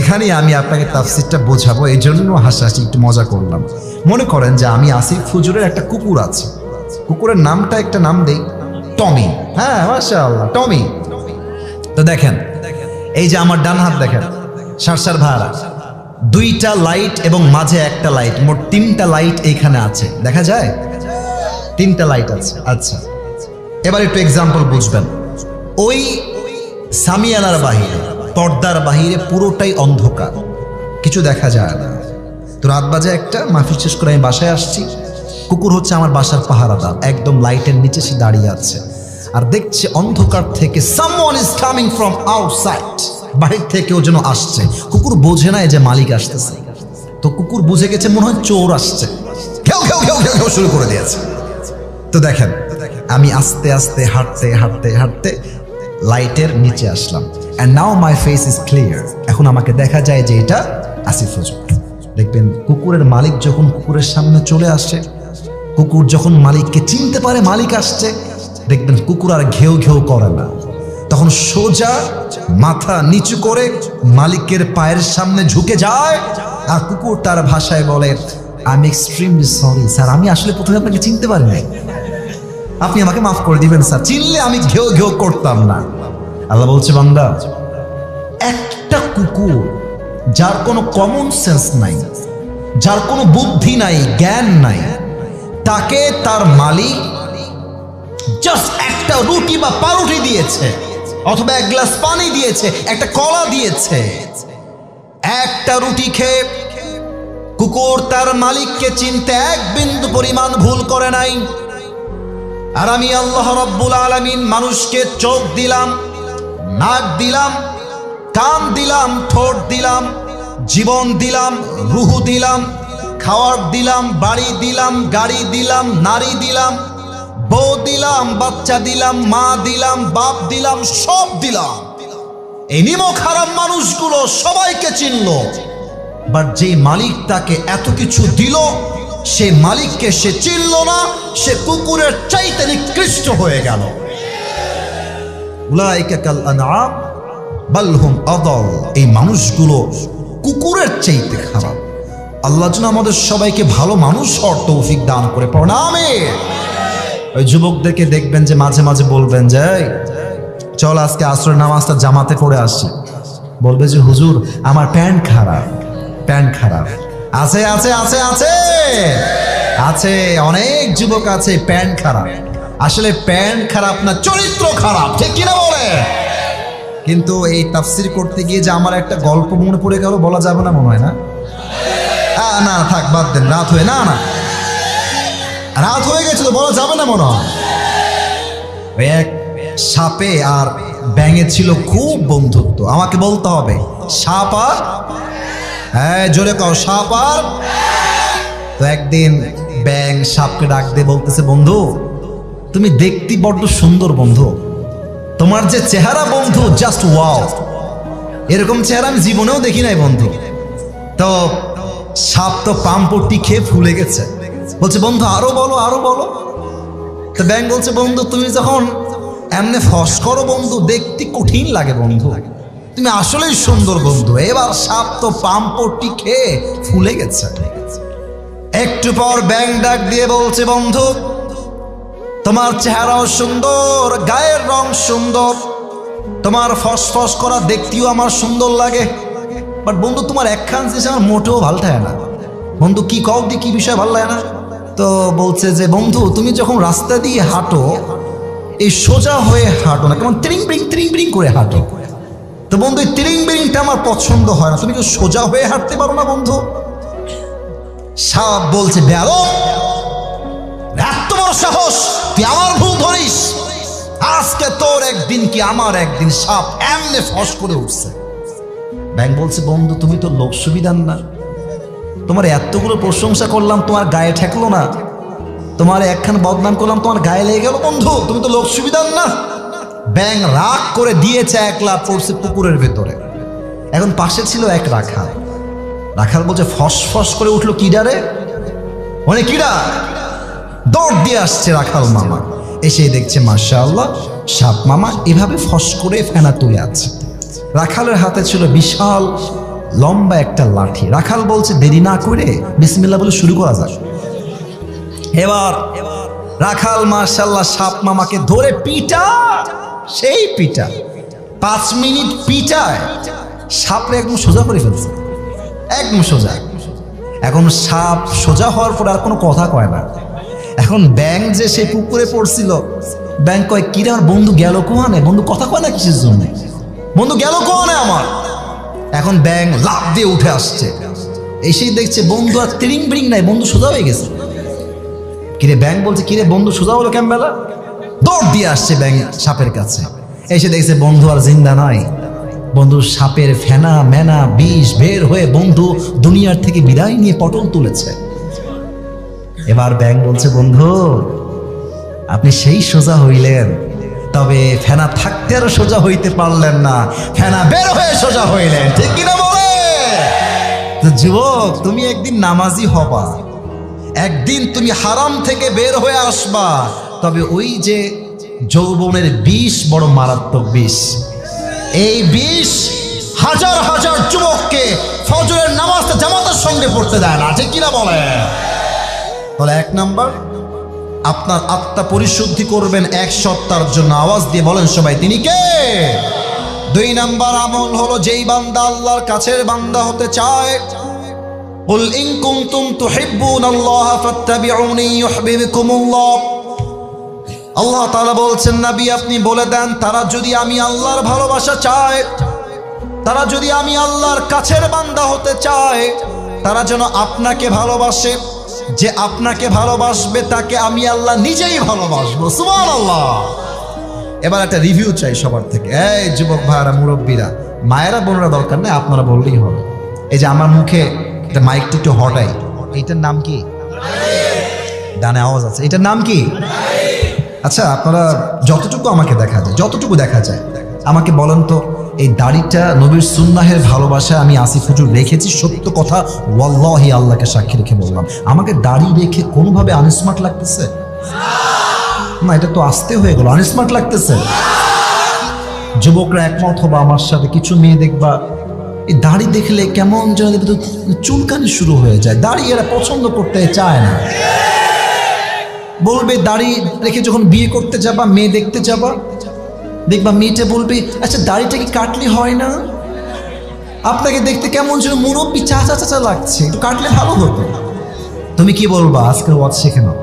এখানেই আমি আপনাকে তাফসীরটা বোঝাবো, এই জন্য হাসাহাসি একটু মজা করলাম। মনে করেন যে আমি আসিফ হুজুরের একটা কুকুর আছে, কুকুরের নামটা একটা নাম দেই, টমি। হ্যাঁ মাশাআল্লাহ, টমি। তো দেখেন, এই যে আমার ডান হাত দেখেন, সারসার ভাড়া 2টা লাইট এবং মাঝে একটা লাইট, মোট 3টা লাইট এইখানে আছে, দেখা যায় 3টা লাইট আছে। আচ্ছা এবার একটু এক্সাম্পল বুঝবেন। ওই সামিয়ানার বাহিরে, পর্দার বাহিরে পুরোটাই অন্ধকার, কিছু দেখা যায় না। তো রাত বাজে 1টা, মাহফিল শেষ করে আমি বাসায় আসছি, কুকুর হচ্ছে আমার বাসার পাহারাদার, একদম লাইটের নিচে সে দাঁড়িয়ে আছে, আর দেখছে অন্ধকার থেকে someone is coming from outside, বাহির থেকে ও যেন আসছে। কুকুর বোঝে না যে মালিক আসতেছে, তো কুকুর বুঝে গেছে মনে হয় চোর আসছে, ঘেউ ঘেউ ঘেউ ঘেউ ঘেউ শুরু করে দিয়েছে। তো দেখেন, আমি আস্তে আস্তে হাঁটতে হাঁটতে হাঁটতে লাইটের নিচে আসলাম, and now my face is clear। এখন আমাকে দেখা যায় যে এটা আসিফ হুজুর। দেখবেন কুকুরের মালিক যখন কুকুরের সামনে চলে আসে, কুকুর যখন মালিককে চিনতে পারে মালিক আসছে, দেখবেন কুকুর আর ঘেউ ঘেউ করে না, তখন সোজা মাথা নিচু করে মালিকের পায়ের সামনে ঝুঁকে যায়, আর কুকুর তার ভাষায় বলে I am extremely sorry sir, আমি আসলে প্রথমে আপনাকে চিনতে পারি নাই, আপনি আমাকে মাফ করে দিবেন স্যার, চিনলে আমি ঘেউ ঘেউ করতাম না। আল্লাহ বলছে বান্দা, একটা কুকুর যার কোনো কমন সেন্স নাই, যার কোনো বুদ্ধি নাই, জ্ঞান নাই, তাকে তার মালিক জাস্ট একটা রুটি বা পাউরুটি দিয়েছে, অথবা এক গ্লাস পানি দিয়েছে, একটা কলা দিয়েছে। একটা রুটি খেয়ে কুকুর তার মালিককে চিনতে এক বিন্দু পরিমাণ ভুল করে নাই। আর আমি আল্লাহ রাব্বুল আলামিন মানুষকে চোখ দিলাম, নাক দিলাম, কান দিলাম, ঠোঁট দিলাম, জীবন দিলাম, রূহ দিলাম, খাওয়ার দিলাম, বাড়ি দিলাম, গাড়ি দিলাম, নারী দিলাম, বউ দিলাম, বাচ্চা দিলাম, মা দিলাম, বাপ দিলাম, সব দিলাম। এই নিমক হারাম মানুষগুলো সবাইকে চিনলো, বাট যে মালিক তাকে এত কিছু দিল সে মালিককে সে চিনল না, সে কুকুরের চাইতে নিকৃষ্ট হয়ে গেল। উলাইকা কাল আনআম বাল হুম আদাল, এই মানুষগুলো কুকুরের চাইতে খারাপ। আল্লাহ যেন আমাদের সবাইকে ভালো মানুষ হওয়ার তৌফিক দান করে পড়ুন আমিন। ওই যুবকদেরকে দেখবেন যে মাঝে মাঝে বলবেন যে চল আজকে আসরের নামাজটা জামাতে পড়ে আসি, বলবে যে হুজুর আমার প্যান্ট খারাপ, প্যান্ট খারাপ। আছে আছে আছে আছে আছে, অনেক যুবক আছে প্যান্ট খারাপ। আসলে প্যান্ট খারাপ না, চরিত্র খারাপ, ঠিক কিনা বলে? কিন্তু এই তাফসির করতে গিয়ে যে আমার একটা গল্প মনে পড়ে গেল, বলা যাবে না মনে হয় না? না থাক, বাদ দেন, রাত হয়ে না না রাত হয়ে গেছিল, বলা যাবে না মনে হয়। এক সাপে আর ব্যাঙে ছিল খুব বন্ধুত্ব। আমাকে বলতে হবে সাপ আর, হ্যাঁ জোরে কও, সাপ আর। তো একদিন ব্যাঙ সাপকে ডাক দিয়ে বলতেছে, বন্ধু তুমি দেখতে বড্ড সুন্দর বন্ধু, তোমার যে চেহারা বন্ধু জাস্ট ওয়াও, এরকম চেহারা আমি জীবনেও দেখি নাই বন্ধু। তো সাপ তো পাম্পটি খেয়ে ফুলে গেছে, বলছে বন্ধু আরো বলো আরো বলো। তো ব্যাঙ বলছে বন্ধু তুমি যখন এমনি ফস করো বন্ধু, দেখতে কঠিন লাগে বন্ধু, তুমি আসলেই সুন্দর বন্ধু। এবার সাপ তো পাম্পটি খেয়ে ফুলে গেছে। একটু পর ব্যাঙ ডাক দিয়ে বলছে বন্ধু তোমার চেহারাও সুন্দর, গায়ের রং সুন্দর, তোমার ফসফস করা দেখতেও আমার সুন্দর লাগে, বাট বন্ধু তোমার একখান জিনিস আমার মোটেও ভালো থাকে না। বন্ধু কি কও দি, কি বিষয় ভালো লাগে না? তো বলছে যে বন্ধু তুমি যখন রাস্তা দিয়ে হাঁটো এই সোজা হয়ে হাঁটো না, কেমন ত্রিং বিরিং করে হাঁটো। তো বন্ধু এই ত্রিং বিরিংটা আমার পছন্দ হয় না, তুমি কি সোজা হয়ে হাঁটতে পারো না বন্ধু? সাপ বলছে বেয়ালো, এত বড় সাহস, তুই আমার ভুল ধরিস, আজকে তোর একদিন কি আমার একদিন। সাপ এমনি ফস করে উঠছে। ব্যাঙ বলছে বন্ধু তুমি তো লোক সুবিধার না, তোমার এতগুলো প্রশংসা করলাম তোমার গায়ে ঠেকলো না, তোমার একখান বদনাম করলাম তোমার গায়ে লেগে গেল বন্ধু, তুমি তো লোক সুবিধার না। ব্যাঙ রাগ করে দিয়েছে, একলা পড়ছে পুকুরের ভেতরে। এখন পাশে ছিল এক রাখাল। রাখাল বলছে ফস ফস করে উঠলো কিডারে, মানে কিডা? দৌড় দিয়ে আসছে রাখাল মামা, এসে দেখছে মাশাআল্লাহ সাপ মামা এভাবে ফস করে ফেনা তুলে আছে। রাখালের হাতে ছিল বিশাল লম্বা একটা লাঠি। রাখাল বলছে দেরি না করে বিসমিল্লাহ বলে শুরু করা যাক। এবার রাখাল মাশাআল্লাহ সাপ মামাকে ধরে পিটা, সেই পিটা 5 মিনিট পিটায় সাপরে একদম সোজা করে ফেলছে, একদম সোজা। এখন সাপ সোজা হওয়ার পর আর কোনো কথা কয় না। এখন ব্যাঙ যে সে পুকুরে পড়ছিল, ব্যাঙ কয় কিরে আমার বন্ধু গেল কোহানে, বন্ধু কথা কয় না কিসের জন্য, বন্ধু গেল কোহানে আমার। এখন ব্যাঙ লাফ দিয়ে উঠে আসছে, এসেই দেখছে বন্ধু আর ত্রিং বিরিং নাই, বন্ধু সোজা হয়ে গেছে। কিরে ব্যাঙ বলছে কিরে বন্ধু সোজা হলো কেমন বেলা? দৌড় দিয়ে আসছে ব্যাঙ সাপের কাছে, এসে দেখছে বন্ধু আর জিন্দা নাই, বন্ধু সাপের ফেনা মেনা বিষ বের হয়ে বন্ধু দুনিয়ার থেকে বিদায় নিয়ে পটল তুলেছে। এবার ব্যাঙ বলছে বন্ধু আপনি সেই সোজা হইলেন, তবে ফেনা থাকতে আরো সোজা হইতে পারলেন না, ফেনা বের হয়ে সোজা হইলেন, ঠিক কিনা বলে? তো যুবক তুমি একদিন নামাজি হবা, একদিন তুমি হারাম থেকে বের হয়ে আসবা, তবে ওই যে যৌবনের বিষ বড় মারাত্মক বিষ, এই বিষ হাজার হাজার যুবককে ফজরের নামাজটা জামাতের সঙ্গে পড়তে দেয় না, ঠিক কিনা বলে? তাহলে 1 নাম্বার আপনার আত্মা পরিশুদ্ধি করবেন 1 সপ্তাহের জন্য, আওয়াজ দিয়ে বলেন সবাই তিনি কে? 2 নাম্বার আমল হলো যেই বান্দা আল্লাহর কাছের বান্দা হতে চায়, কুল ইন কুনতুম তুহিব্বুনাল্লাহ ফাত্তাবিউনি ইউহিব্বুকুমুল্লাহ, আল্লাহ তাআলা বলছেন, নবী আপনি বলে দেন, তারা যদি আমি আল্লাহর ভালোবাসা চায়, তারা যদি আমি আল্লাহর কাছের বান্দা হতে চায়, তারা যেন আপনাকে ভালোবাসে। যে আপনাকে ভালোবাসবে তাকে আমি আল্লাহ নিজেই ভালোবাসবো। সুবহানাল্লাহ। এবার একটা রিভিউ চাই সবার থেকে। এই যুবক ভাইরা, মুরব্বীরা, মায়েরা, বোনেরা, দরকার নেই, আপনারা বললেই হবে। এই যে আমার মুখে একটা মাইকটা একটু হটাই, এইটার নাম কি? ডানে আওয়াজ আছে, এটার নাম কি? আচ্ছা, আপনারা যতটুকু আমাকে দেখা যায়, যতটুকু দেখা যায়, আমাকে বলেন তো, এই দাড়িটা নবীর সুন্নাহের ভালোবাসা আমি আসিফ হুজুর রেখেছি, সত্য কথা ওয়াল্লাহি আল্লাহকে সাক্ষী রেখে বললাম, আমাকে দাড়ি রেখে কোনোভাবে আনস্মার্ট লাগতেছে না? এটা তো আস্তে হয়ে গেল, আনস্মার্ট লাগতেছে। যুবকরা একমত হবে আমার সাথে। কিছু মেয়ে দেখবা এই দাড়ি দেখলে কেমন যেন চুলকানি শুরু হয়ে যায়, দাড়ি এরা পছন্দ করতে চায় না। বলবে দাড়ি রেখে যখন বিয়ে করতে যাবা, মেয়ে দেখতে যাবা, দেখবা মেয়েটা বলবে, আচ্ছা দাড়িটা কি কাটলে হয় না? আপনাকে দেখতে কেমন যেন মুরব্বি চাচা চাচা লাগছে, একটু কাটলে ভালো হতো। তুমি কি বলবা? আজকের ওয়াজ শিখে নাও।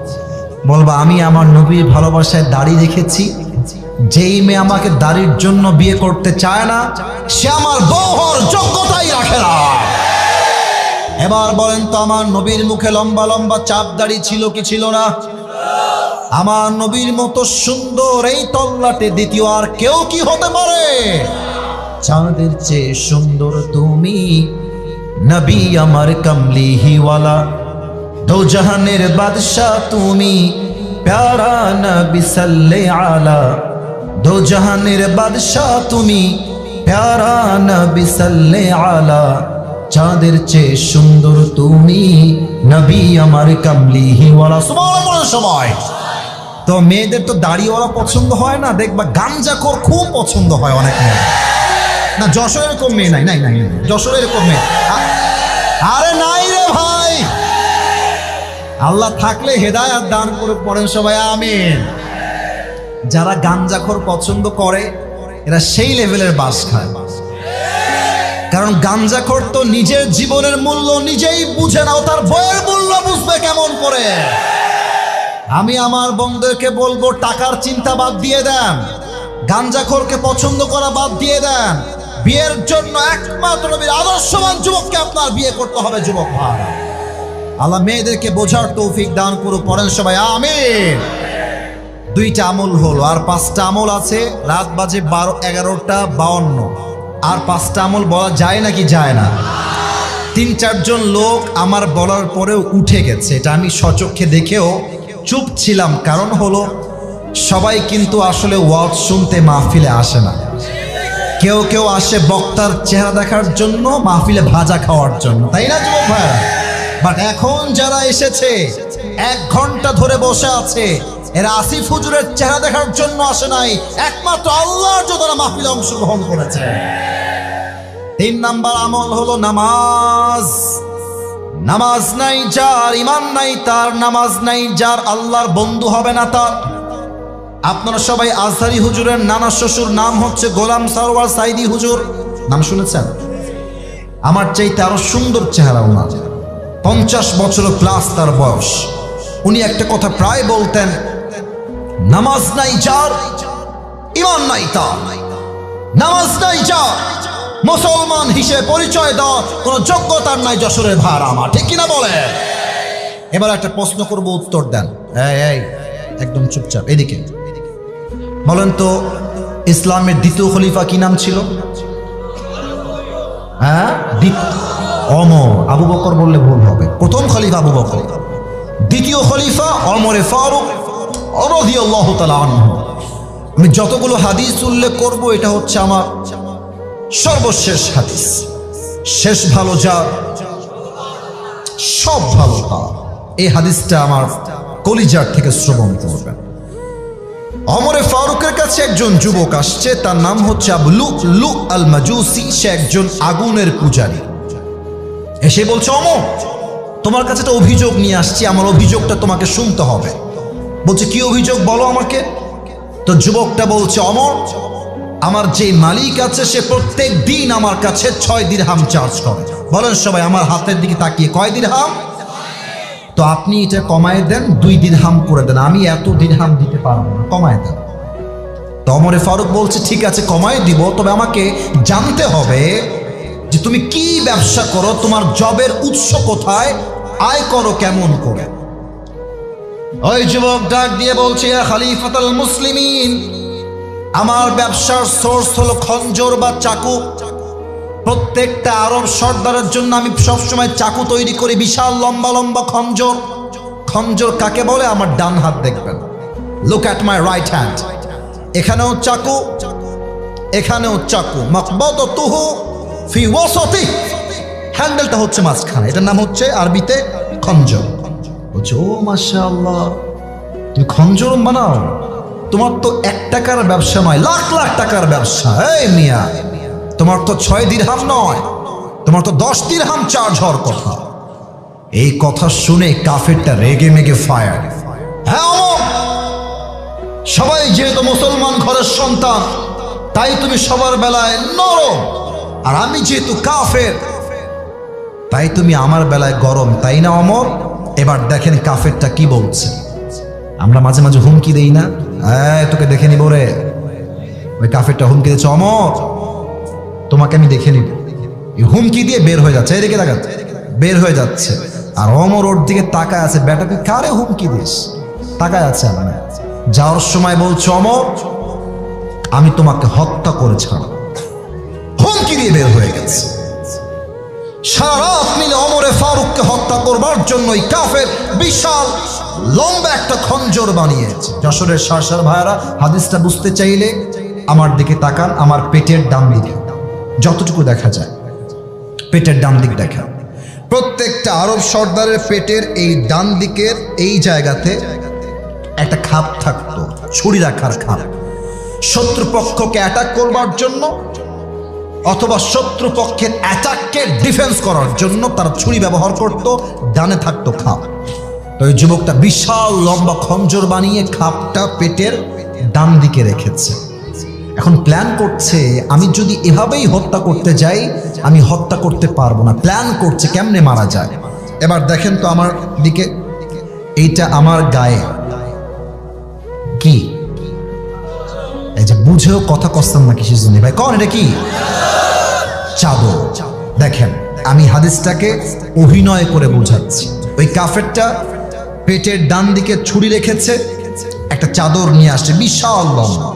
বলবা, আমি আমার নবীর ভালোবাসায় দাড়ি রেখেছি, যেই মেয়ে আমাকে দাড়ির জন্য বিয়ে করতে চায় না, সে আমার বউ হওয়ার যোগ্যতাই রাখে না। এবার বলেন তো, আমার নবীর মুখে লম্বা লম্বা চাপ দাড়ি ছিল কি ছিল না? আমার নবীর মতো সুন্দর এই তল্লাটে দ্বিতীয় আর কেউ কি হতে পারে? চাঁদের চেয়ে সুন্দর তুমি, নবী আমার কমলিহিওয়ালা, দো জাহানের বাদশাহ তুমি, প্যারা নবী সাল্লে আলা, দো জাহানের বাদশাহ তুমি, প্যারা নবী সাল্লে আলা, চাঁদের চেয়ে সুন্দর তুমি, নবী আমার কমলিহিওয়ালা। সুবহানাল্লাহ। সবাই তো মেয়েদের তো দাড়িওয়ালা পছন্দ হয় না, দেখবা গাঞ্জাখোর খুব পছন্দ হয় অনেক মেয়ে। না, যশোর এরকম মেয়ে নাই, নাই নাই নাই, যশোর এরকম মেয়ে আরে নাই রে ভাই। আল্লাহ থাকলে হেদায়েত দান করে, পড়েন সবাই আমিন। যারা গাঞ্জাখোর পছন্দ করে এরা সেই লেভেলের বাস খায়, কারণ গাঞ্জাখোর তো নিজের জীবনের মূল্য নিজেই বুঝে না, ও তার বইয়ের মূল্য বুঝবে কেমন করে? আমি আমার বন্ধুদেরকে বলবো, টাকার চিন্তা বাদ দিয়ে দেন, গাঞ্জাখোরকে পছন্দ করা বাদ দিয়ে দেন। বিয়ের জন্য একমাত্র নবীর আদর্শবান যুবককে আপনার বিয়ে করতে হবে। যুবক ভাই, আল্লাহ মেয়েদেরকে বোঝার তৌফিক দান করুক, পড়েন সবাই আমিন। দুইটা আমল হলো, আর পাঁচটা আমল আছে। রাত বাজে 11:52, আর পাঁচটা আমল বলা যায় নাকি যায় না? 3-4 জন লোক আমার বলার পরেও উঠে গেছে, এটা আমি স্বচক্ষে দেখেও চুপ ছিলাম। কারণ হলো, সবাই কিন্তু আসলে ওয়াজ শুনতে মাহফিলে আসে না। কেউ কেউ আসে বক্তার চেহারা দেখার জন্য, মাহফিলে ভাজা খাওয়ার জন্য, তাই না যুবক ভাইরা? বাট এখন যারা এসেছে 1 ঘন্টা ধরে বসে আছে, এরা আসিফ হুজুরের চেহারা দেখার জন্য আসে নাই, একমাত্র আল্লাহর জন্য তারা মাহফিলে অংশগ্রহণ করেছে। 3 নাম্বার আমল হলো নামাজ। নামাজ নাই যার, ইমান নাই তার, নামাজ নাই যার, আল্লাহর বন্ধু হবে না তার। আপনারা সবাই আজহারি হুজুরের নানা শ্বশুর নাম হচ্ছে গোলাম সরওয়ার সাইদি হুজুর, নাম শুনেছেন? আমার চাইতে আরো সুন্দর চেহারা ওনার, 50 বছর প্লাস তার বয়স। উনি একটা কথা প্রায় বলতেন, নামাজ নাই যার, ইমান নাই তার। নামাজ নাই যার, মুসলমান হিসেবে পরিচয় দেওয়ার কোন যোগ্যতার নাই যশোরের ভাড়া আমার, ঠিক কিনা বলে? এবার একটা প্রশ্ন করব, উত্তর দেন। এই একদম চুপচাপ, এদিকে বলেন তো, ইসলামের দ্বিতীয় খলিফা কি নাম ছিল? হ্যাঁ, ওমর। আবু বকর বললে ভুল হবে, প্রথম খলিফা আবু বকর, দ্বিতীয় খলিফা ওমরে ফারুক রাদিয়াল্লাহু তাআলা আনহু। আমি যতগুলো হাদিস উল্লেখ করব, এটা হচ্ছে আমার সর্বশেষ হাদিস। শেষ ভালো যার, সব ভালো তার। এই হাদিসটা আমার কলিজার থেকে শ্রবণ করবেন। ওমরে ফারুকের কাছে একজন যুবক আসছে, তার নাম হচ্ছে আবু লু'লু আল মাজুসি। সে একজন আগুনের পূজারী। এসে বলছে, ওমর তোমার কাছে একটা অভিযোগ নিয়ে আসছি, আমার অভিযোগটা তোমাকে শুনতে হবে। বলছে, কি অভিযোগ বলো আমাকে। তো যুবকটা বলছে, ওমর আমার যে মালিক আছে সে প্রত্যেক দিন আমার কাছে 6 দিরহাম চার্জ করে। বলেন সবাই আমার হাতের দিকে তাকিয়ে, কয় দিরহাম? তো আপনি এটা কমায় দেন, 2 দিরহাম করে দেন, আমি এত দিরহাম দিতে পারবো না, কমায় দেন। তো ওমরে ফারুক বলছে ঠিক আছে কমায় দিব, তবে আমাকে জানতে হবে যে তুমি কি ব্যবসা করো, তোমার জবের উৎস কোথায়, আয় করো কেমন করে। ওই যুবক ডাক দিয়ে বলছে ইয়া খলিফাতুল মুসলিমিন, আমার ব্যবসার সোর্স হলো খঞ্জর বা চাকু। প্রত্যেকটা আরব সর্দারের জন্য আমি সবসময় চাকু তৈরি করি, বিশাল লম্বা লম্বা খঞ্জর। খঞ্জর কাকে বলে? আমার ডান হাত দেখবেন, look at my right hand. এখানেও চাকু, এখানেও চাকু। মাকবাদাতুহু ফি ওয়াসাতি, হ্যান্ডেলটা হচ্ছে মাঝখানে, এটার নাম হচ্ছে আরবিতে খঞ্জর। বলছে ও মাশাআল্লাহ, তুমি খঞ্জর বানাও? তোমার তো 1 টাকার ব্যবসা নয়, লাখ লাখ টাকার ব্যবসা। এই মিয়া, তোমার তো 6 দিরহাম নয়, তোমার তো 10 দিরহাম চার্জ হওয়ার কথা। এই কথা শুনে কাফেরটা রেগে মেগে ফায়ার। হ্যাঁ, সবাই যেহেতু মুসলমান ঘরের সন্তান, তাই তুমি সবার বেলায় নরম, আর আমি যেহেতু কাফের, তাই তুমি আমার বেলায় গরম, তাই না অমর? এবার দেখেন কাফেরটা কি বলছে। আমরা মাঝে মাঝে হুমকি দেই না, তোকে দেখে নিব রে। ওই কাফেরটা হুমকি দিচ্ছে, অমর তোমাকে আমি দেখে নিব। হুমকি দিয়ে বের হয়ে যাচ্ছে, এদিকে তাকাচ্ছে, বের হয়ে যাচ্ছে। আর অমর ওর দিকে তাকায় আছে, বেটা তুই কারে হুমকি দিস? তাকায় আছে। আমি যাওয়ার সময় বলছে, অমর আমি তোমাকে হত্যা করে ছাড়ব। হুমকি দিয়ে বের হয়ে গেছে। সারা রাত মিলে ওমরে ফারুককে হত্যা করবার জন্যই কাফের বিশাল লম্বা একটা খঞ্জর বানিয়েছে। যশোরের সারসার ভাইয়ারা, হাদিসটা বুঝতে চাইলে আমার দিকে তাকান, আমার পেটের ডান দিকে, যতটুকু দেখা যায় পেটের ডান দিক দেখা। প্রত্যেকটা আরব সর্দারের পেটের এই ডান দিকের এই জায়গাতে একটা খাপ থাকতো, ছুরি রাখার খাপ। শত্রুপক্ষকে অ্যাটাক করবার জন্য অথবা শত্রুপক্ষের অ্যাটাককে ডিফেন্স করার জন্য তারা ছুরি ব্যবহার করত, ডানে থাকতো খাপ। তো ওই যুবকটা বিশাল লম্বা খঞ্জর বানিয়ে খাপটা পেটের ডান দিকে রেখেছে। এখন প্ল্যান করছে, আমি যদি এভাবেই হত্যা করতে যাই আমি হত্যা করতে পারবো না। প্ল্যান করছে কেমনে মারা যায়। এবার দেখেন তো আমার দিকে, এইটা আমার গায়ে কি, এই যে বুঝেও কথা কস্তাম না কিসের জন্য ভাই, কন এটা কি? চাদর। দেখেন আমি হাদিসটাকে অভিনয় করে বোঝাচ্ছি। ওই কাফেরটা পেটের ডান দিকে ছুরি রেখেছে, একটা চাদর নিয়ে আসছে বিশাল লম্বা।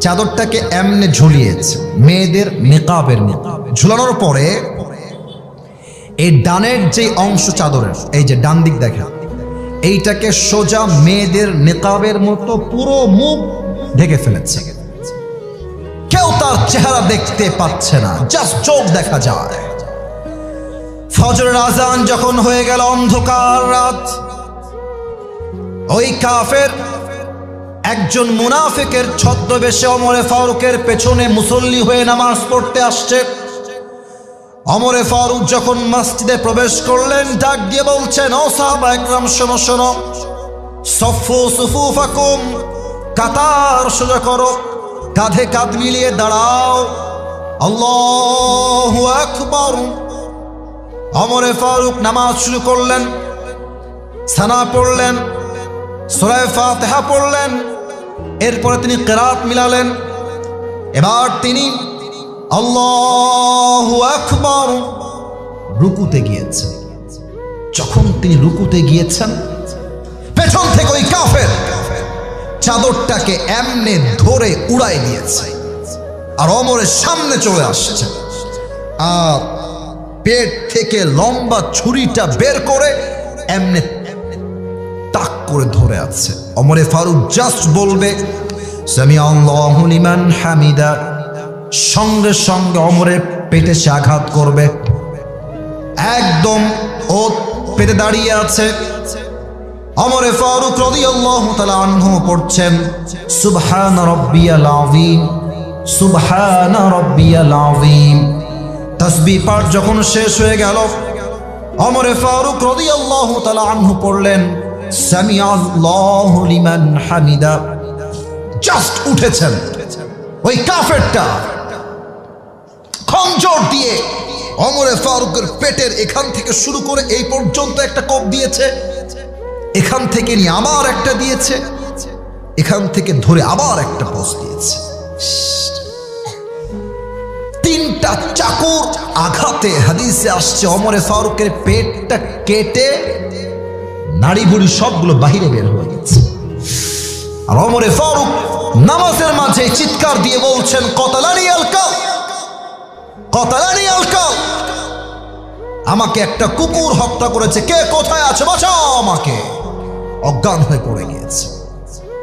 চাদরটাকে এমনে ঝুলিয়েছে, মেয়েদের নিকাবের মতো। ঝুলানোর পরে এই ডানের যে অংশ চাদরের, এই যে ডান দিক দেখা, এইটাকে সোজা মেয়েদের নিকাবের মতো পুরো মুখ ঢেকে ফেলেছে। কেউ তার চেহারা দেখতে পাচ্ছে না, জাস্ট চোখ দেখা যায়। ফজরের আজান যখন হয়ে গেল, অন্ধকার রাত, ওই কাফের একজন মুনাফিকের ছদ্মবেশে ওমরে ফারুকের পেছনে মুসল্লি হয়ে নামাজ পড়তে আসছে। ওমরে ফারুক যখন মসজিদে প্রবেশ করলেন, ডাক দিয়ে বলছেন, ও সাহাবা একরাম শোনো শোনো, সফু সুফুফাকুম, কাতার সোজা করো, কাঁধে কাঁধ মিলিয়ে দাঁড়াও, আল্লাহু আকবার। ওমরে ফারুক নামাজ শুরু করলেন, সানা পড়লেন, সূরা ফাতিহা পড়লেন, এরপরে তিনি কিরাত মিলালেন। এবার তিনি আল্লাহু আকবার রুকুতে গিয়েছেন। যখন তিনি রুকুতে গিয়েছেন, পেছন থেকে ওই কাফের চাদরটাকে এমনে ধরে উড়াই দিয়েছে, আর ওমরের সামনে চলে আসছে, আর পেট থেকে লম্বা ছুরিটা বের করে এমনে তাক করে ধরে আছে। ওমরে ফারুক জাস্ট বলবে সামি আল্লাহু লিমান হামিদা, সঙ্গে সঙ্গে ওমরের পেটে সে আঘাত করবে। একদম ও পেটে দাঁড়িয়ে আছে। ওমরে ফারুক রাদিয়াল্লাহু তাআলা আনহু পড়ছেন সুবহান রাব্বিয়াল আযীম, সুবহান রাব্বিয়াল আযীম। তাসবিহ পাঠ যখন শেষ হয়ে গেল, ওমরে ফারুক রাদিয়াল্লাহু তাআলা আনহু পড়লেন সামি আল্লাহু লিমান হামিদা। জাস্ট উঠেছেন, ওই কাফেরটা খঞ্জর দিয়ে ওমরে ফারুকের পেটের এখান থেকে শুরু করে এই পর্যন্ত একটা কোপ দিয়েছে, এখান থেকে নিয়ে আবার একটা দিয়েছে, এখান থেকে ধরে আবার একটা পোস্ট দিয়েছে। তিনটা চাকুর আঘাতে হাদিসে আসছে ওমরে ফারুকের পেটটা কেটে নাড়ি ভুড়ি সবগুলো বাহিরে বের হয়ে গেছে। আর ওমরে ফারুক নামাজের মাঝে চিৎকার দিয়ে বলছেন, কতালানি আল কালব, কতালানি আল কালব, আমাকে একটা কুকুর হত্যা করেছে, কে কোথায় আছে, বাঁচাও আমাকে। অজ্ঞান হয়ে পড়ে গিয়েছে।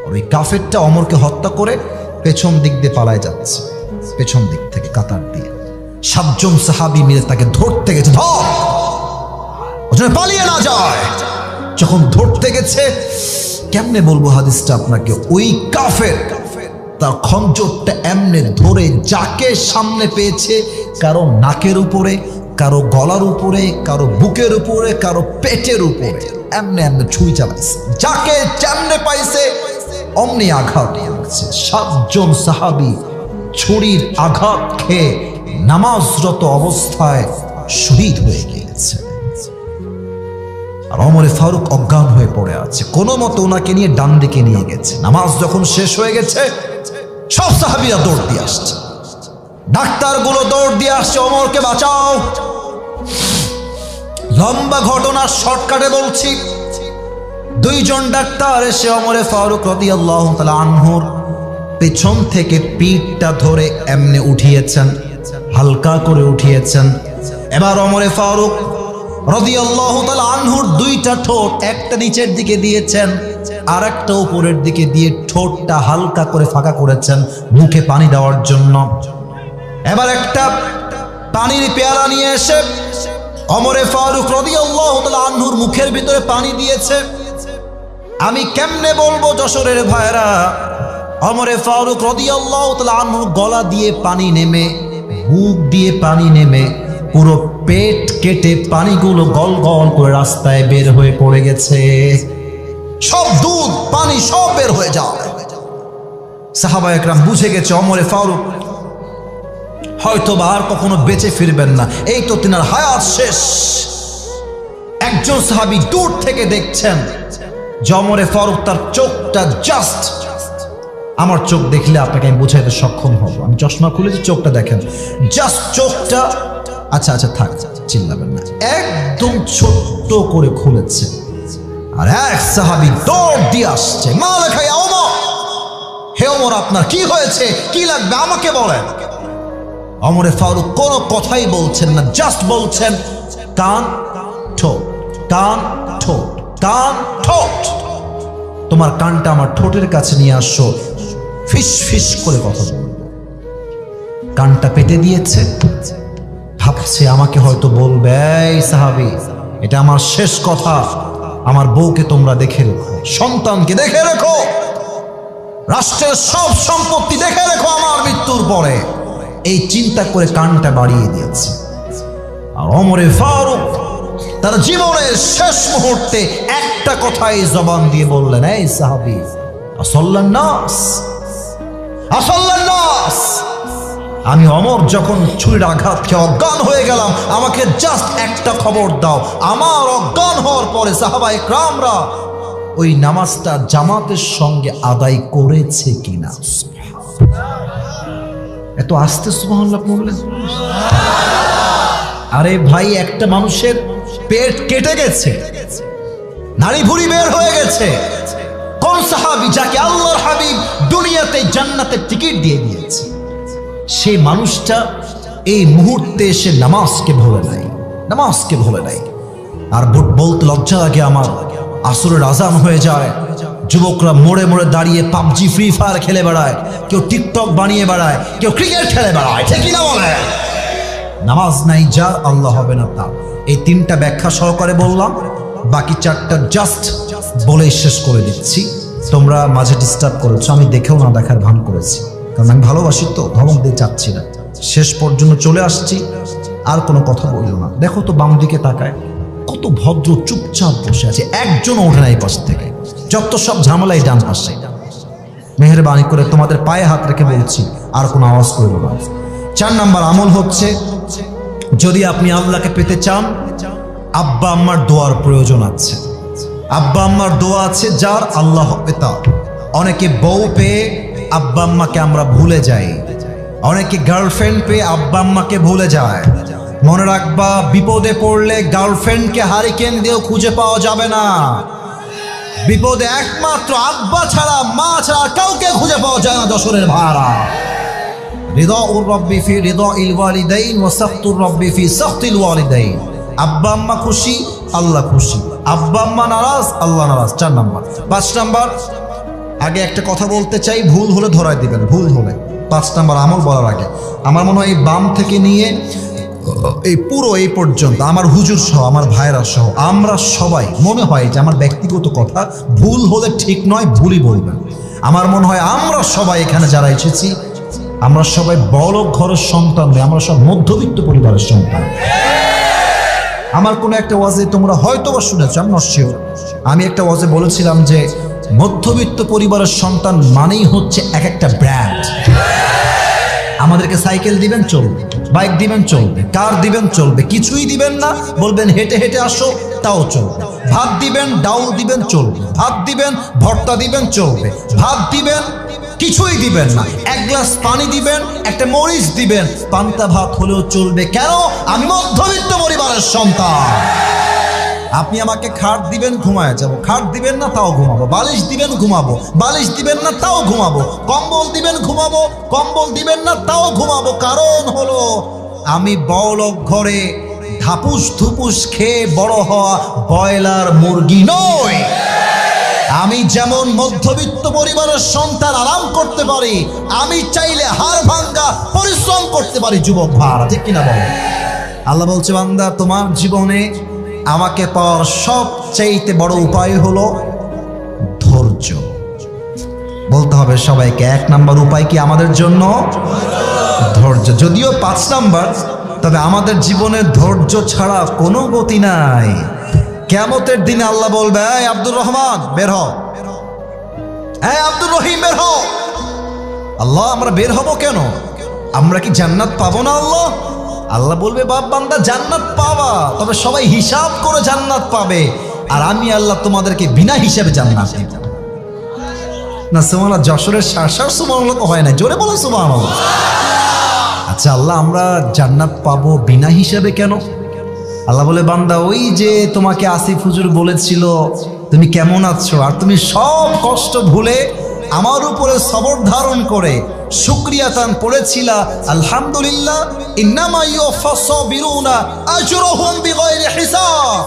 আর ওই কাফেরটা ওমরকে হত্যা করে পেছন দিক দিয়ে পালায় যাচ্ছে, পেছন দিক থেকে কাতার দিয়ে। 7 জন সাহাবী মিলে তাকে ধরতে গেছে, ধর, ওখানে পালিয়ে না যায়। যখন ধরতে গেছে, কেমনে বলবো হাদিসটা আপনাকে, ওই কাফের তার খঞ্জরটা এমনে ধরে যাকে সামনে পেয়েছে, কারো নাকের উপরে, কারো গলার উপরে, কারো বুকের উপরে, কারো পেটের উপরে এমনে এমনে ছুরি চালাইছে, যাকে যেমনে পাইছে অমনি আঘাত দিয়েছে। 7 জন সাহাবী ছুরির আঘাত খেয়ে নামাজরত অবস্থায় শহীদ হয়ে গিয়েছে। আর ওমরে ফারুক অজ্ঞান হয়ে পড়ে আছে। কোনো মতে ওনাকে নিয়ে ডান দিকে নিয়ে গেছে। নামাজ যখন শেষ হয়ে গেছে, সব সাহাবীরা দৌড় দিয়ে আসছে, ডাক্তারগুলো দৌড় দিয়ে আসছে, ওমরকে বাঁচাও। লম্বা ঘটনা শর্টকাটে বলছি। 2 জন ডাক্তার এসে ওমরে ফারুক রাদিয়াল্লাহু তাআলা আনহুর পেছন থেকে পিঠটা ধরে এমনে উঠিয়েছেন, হালকা করে উঠিয়েছেন। এবার ওমরে ফারুক রাদিয়াল্লাহু তাআলা আনহুর 2টা ঠোঁট, একটা নিচের দিকে দিয়েছেন আর একটা উপরের দিকে দিয়ে ঠোঁটটা হালকা করে ফাঁকা করেছেন মুখে পানি দেওয়ার জন্য। এবার একটা পানির পেয়ালা নিয়ে এসে ওমরে ফারুক রাদিয়াল্লাহু তাআলা আনহুর মুখের ভিতরে পানি দিয়েছে। আমি কেমনে বলবো যশোরের ভাইরা, ওমরে ফারুক রাদিয়াল্লাহু তাআলা আনহুর গলা দিয়ে পানি নেমে, বুক দিয়ে পানি নেমে, পুরো পেট কেটে পানিগুলো গল গল করে রাস্তায় বের হয়ে পড়ে গেছে। সব দুধ পানি সব বের হয়ে যায়। সাহাবা একরাম বুঝে গেছে ওমরে ফারুক হয়তো বা আর কখনো বেঁচে ফিরবেন না, এই তো তিনার হায়াত শেষ। একজন সাহাবী দূর থেকে দেখছেন যে ওমরে ফারুক তার চোখটা জাস্ট, আমার চোখ দেখলে আপনাকে আমি বুঝাইতে সক্ষম হব, আমি চশমা খুলেছি, চোখটা দেখেন, জাস্ট চোখটা, আচ্ছা আচ্ছা থাক, চিল্লাবেন না, একদম ছোট্ট করে খুলেছে। আর এক সাহাবী দৌড় দিয়ে আসছে, মালিক ইয়া ওমর, হে ওমর আপনার কি হয়েছে, কি লাগবে আমাকে বলেন। ওমরে ফারুক কোনো কথাই বলছেন না, জাস্ট বলছেন কান ঠোঁট, কান ঠোঁট, কান ঠোঁট, তোমার কানটা আমার ঠোঁটের কাছে নিয়ে আসো, ফিস ফিস করে কথা বলবো। কানটা পেতে দিয়েছে, ভাবছে আমাকে হয়তো বলবে, এই সাহাবী এটা আমার শেষ কথা, আমার বউকে তোমরা দেখে রেখো, সন্তানকে দেখে রেখো, রাষ্ট্রের সব সম্পত্তি দেখে রেখো আমার মৃত্যুর পরে, এই চিন্তা করে কানটা বাড়িয়ে দিয়েছে। আর ওমরে ফারুক তার জীবনের শেষ মুহূর্তে একটা কথাই জবান দিয়ে বললেন, এই সাহাবী আসাল্লান নাস, আসাল্লান নাস, আমি ওমর যখন ছুরির আঘাত খেয়ে অজ্ঞান হয়ে গেলাম, আমাকে জাস্ট একটা খবর দাও, আমার অজ্ঞান হওয়ার পরে সাহাবা ইকরামরা ওই নামাজটা জামাতের সঙ্গে আদায় করেছে কিনা। এত আস্তে সুবহানাল্লাহ বললেন। আরে ভাই, একটা মানুষের পেট কেটে গেছে, নাড়ি ভুঁড়ি বের হয়ে গেছে, কোন সাহাবী যাকে আল্লাহর হাবিব দুনিয়াতে জান্নাতের টিকিট দিয়ে দিয়েছে, সেই মানুষটা এই মুহূর্তে এসে নামাজকে ভুলে নাই, নামাজকে ভুলে নাই। আর বলতে লজ্জা লাগে আমার, আসরের আজান হয়ে যায়, যুবকরা মোড়ে মোড়ে দাঁড়িয়ে পাবজি ফ্রি ফায়ার খেলে বেড়ায়, কেউ টিকটক বানিয়ে বেড়ায়, কেউ ক্রিকেট খেলে বেড়ায়, ঠিক না বলে? নামাজ নাই যার, আল্লাহ হবে না তার। এই 3টা ব্যাখ্যা সহকারে বললাম, বাকি 4টা জাস্ট বলে শেষ করে দিচ্ছি। তোমরা মাঝে ডিস্টার্ব করেছো, আমি দেখেও না দেখার ভান করেছি, কারণ আমি ভালোবাসি তো, ধমক দিয়ে চাচ্ছি না, শেষ পর্যন্ত চলে আসছি, আর কোনো কথা বললো না। দেখো তো বাম দিকে তাকায়, কত ভদ্র চুপচাপ বসে আছে, একজন ওঠে না এই পাশ থেকে, যত সব ঝামেলাই ডান পাশে। মেহেরবানি করে তোমাদের পায়ে হাত রেখে বলছি, আর কোনো আওয়াজ করবো না। 4 নাম্বার আমল হচ্ছে, যদি আপনি আল্লাহকে পেতে চান, আব্বা আম্মার দোয়ার প্রয়োজন আছে। আব্বা আম্মার দোয়া আছে যার, আল্লাহ হবে তার। অনেকে বউ পেয়ে আব্বা আম্মাকে আমরা ভুলে যাই, অনেকে গার্লফ্রেন্ড পেয়ে আব্বা আম্মাকে ভুলে যায়। মনে রাখবা, বিপদে পড়লে গার্লফ্রেন্ডকে হারিকেন দিয়েও খুঁজে পাওয়া যাবে না। বিপদে একমাত্র আব্বা ছাড়া, মা ছাড়া কাউকে খুঁজে পাওয়া যায় না। যশোরের ভাড়া, রিদাউর রব্বি ফি রিদাইল ওয়ালিদাইন ওয়া সাখতুর রব্বি ফি সাখতিল ওয়ালিদাইন। আব্বা আম্মা খুশি, আল্লাহ খুশি। আব্বা আম্মা নারাজ, আল্লাহ নারাজ। 4 নাম্বার। 5 নাম্বার, আগে একটা কথা বলতে চাই, ভুল হলে ধরায় দিবেন, ভুল হলে। 5 নাম্বার আমল বলার আগে আমার মনে হয় এই বাম থেকে নিয়ে এই পুরো এই পর্যন্ত আমার হুজুর সহ, আমার ভাইরা সহ, আমরা সবাই, মনে হয় যে আমার ব্যক্তিগত কথা, ভুল হলে ঠিক নয়, ভুলই বলবেন। আমার মনে হয় আমরা সবাই এখানে যারা এসেছি, আমরা সবাই বড় ঘরের সন্তান নয়, আমরা সব মধ্যবিত্ত পরিবারের সন্তান। আমার কোনো একটা ওয়াজে তোমরা হয়তো বা শুনেছ, আমি নট শিওর, আমি একটা ওয়াজে বলেছিলাম যে মধ্যবিত্ত পরিবারের সন্তান মানেই হচ্ছে এক একটা ব্র্যান্ড। আমাদেরকে সাইকেল দিবেন চলবে, বাইক দিবেন চলবে, কার দিবেন চলবে, কিছুই দিবেন না, বলবেন হেঁটে হেঁটে আসো, তাও চলবে। ভাত দিবেন, ডাউল দিবেন চলবে, ভাত দিবেন, ভর্তা দিবেন চলবে, ভাত দিবেন, কিছুই দিবেন না, 1 গ্লাস পানি দিবেন, একটা মরিচ দিবেন, পান্তা ভাত হলেও চলবে। কেন? আমি মধ্যবিত্ত পরিবারের সন্তান। আপনি আমাকে খাট দিবেন, ঘুমায় যাবো, খাট দিবেন না, তাও ঘুমাবো, বালিশ দিবেন, ঘুমাবো, বালিশ দিবেন না, তাও ঘুমাবো, কম্বল দিবেন, ঘুমাবো, কম্বল দিবেন না, তাও ঘুমাবো। কারণ হলো আমি বড়লোক ঘরে ধাপুস ধুপুস খেয়ে বড় হওয়া ব্রয়লার মুরগি নই। আমি যেমন মধ্যবিত্ত পরিবারের সন্তান আরাম করতে পারি, আমি চাইলে হাড় ভাঙ্গা পরিশ্রম করতে পারি। যুবক ভাড়া, ঠিক কিনা বলো? আল্লাহ বলছে, বান্দা, তোমার জীবনে আমাকে পাওয়ার সবচাইতে বড় উপায় হলো ধৈর্য। বলতে হবে সবাইকে, 1 নাম্বার উপায় কি আমাদের জন্য? ধৈর্য। যদিও 5 নাম্বার, তবে আমাদের জীবনে ধৈর্য ছাড়া কোনো গতি নাই। কিয়ামতের দিনে আল্লাহ বলবে, এই আব্দুর রহমান বের হ, এই আব্দুর রহিম বের হ। আল্লাহ, আমরা বের হব কেন? আমরা কি জান্নাত পাবো না? আল্লাহ আল্লাহ বলবে, বাপ বান্দা জান্নাত পাবা, তবে সবাই হিসাব করে জান্নাত পাবে, আর আমি আল্লাহ তোমাদেরকে বিনা হিসাবে জান্নাত দিব না। সুবহানাল্লাহ, যশোরের শাসার সুবহানাল্লাহ হয় না, জোরে বলো সুবহানাল্লাহ। আচ্ছা আল্লাহ, আমরা জান্নাত পাবো বিনা হিসাবে কেন? আল্লাহ বলে, বান্দা, ওই যে তোমাকে আসিফ হুজুর বলেছিল তুমি কেমন আছো, আর তুমি সব কষ্ট ভুলে আমার উপরে সবর ধারণ করে শুকরিয়া তান পড়েছিলা, আলহামদুলিল্লাহ, ইন্নামা ইউফাস সাবিরুনা আজরুহুম বিগাইরি হিসাব।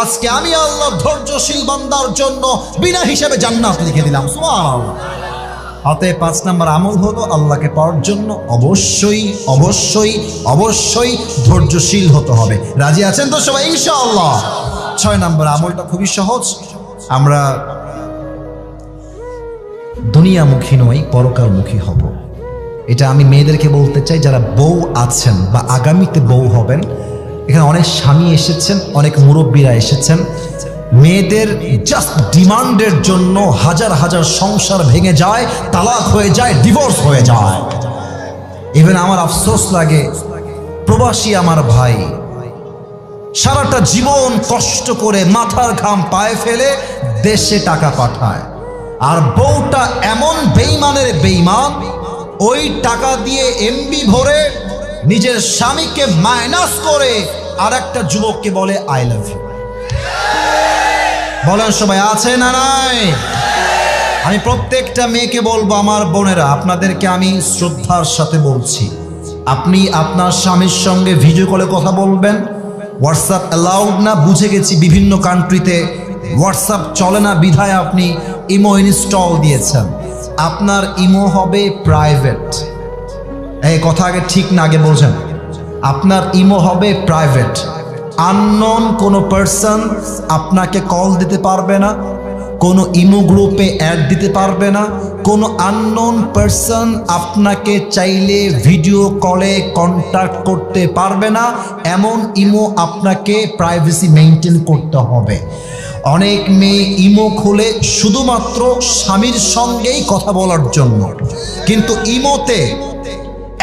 আজকে আমি আল্লাহ ধৈর্যশীল বান্দার জন্য বিনা হিসাবে জান্নাত লিখে দিলাম। সুবহানাল্লাহ। অতএব 5 নাম্বার আমল হলো আল্লাহকে পাওয়ার জন্য অবশ্যই অবশ্যই অবশ্যই ধৈর্যশীল হতে হবে। রাজি আছেন তো সবাই ইনশাআল্লাহ? 6 নাম্বার আমলটা খুবই সহজ। আমরা দুনিয়ামুখী নই, পরকালমুখী হব। এটা আমি মেয়েদেরকে বলতে চাই, যারা বউ আছেন বা আগামীতে বউ হবেন। এখানে অনেক স্বামী এসেছেন, অনেক মুরব্বীরা এসেছেন। মেয়েদের জাস্ট ডিমান্ডের জন্য হাজার হাজার সংসার ভেঙে যায়, তালাক হয়ে যায়, ডিভোর্স হয়ে যায়। ইভেন আমার আফসোস লাগে, প্রবাসী আমার ভাই সারাটা জীবন কষ্ট করে মাথার ঘাম পায়ে ফেলে দেশে টাকা পাঠায়, আর বউটা এমন বেঈমানের বেঈমান, ওই টাকা দিয়ে এমবি ভরে নিজের স্বামীকে মাইনাস করে আর একটা যুবককে বলে আই লাভ ইউ। বলেন সবাই, আছে না নাই? আমি প্রত্যেকটা মেয়েকে বলবো, আমার বোনেরা, আপনাদেরকে আমি শ্রদ্ধার সাথে বলছি, আপনি আপনার স্বামীর সঙ্গে ভিডিও কলে কথা বলবেন। হোয়াটসঅ্যাপ অ্যালাউড না, বুঝে গেছি বিভিন্ন কান্ট্রিতে হোয়াটসঅ্যাপ চলে না, বিধায় আপনি ইমো ইনস্টল দিয়েছেন। আপনার ইমো হবে প্রাইভেট। এই কথা আগে ঠিক না, আগে বলছেন। আপনার ইমো হবে প্রাইভেট। আননোন কোনো পারসন আপনাকে কল দিতে পারবে না, কোনো ইমো গ্রুপে অ্যাড দিতে পারবে না, কোনো আননোন পারসন আপনাকে চাইলে ভিডিও কলে কন্ট্যাক্ট করতে পারবে না। এমন ইমো আপনাকে প্রাইভেসি মেনটেন করতে হবে। অনেক মেয়ে ইমো খোলে শুধুমাত্র স্বামীর সঙ্গেই কথা বলার জন্য, কিন্তু ইমোতে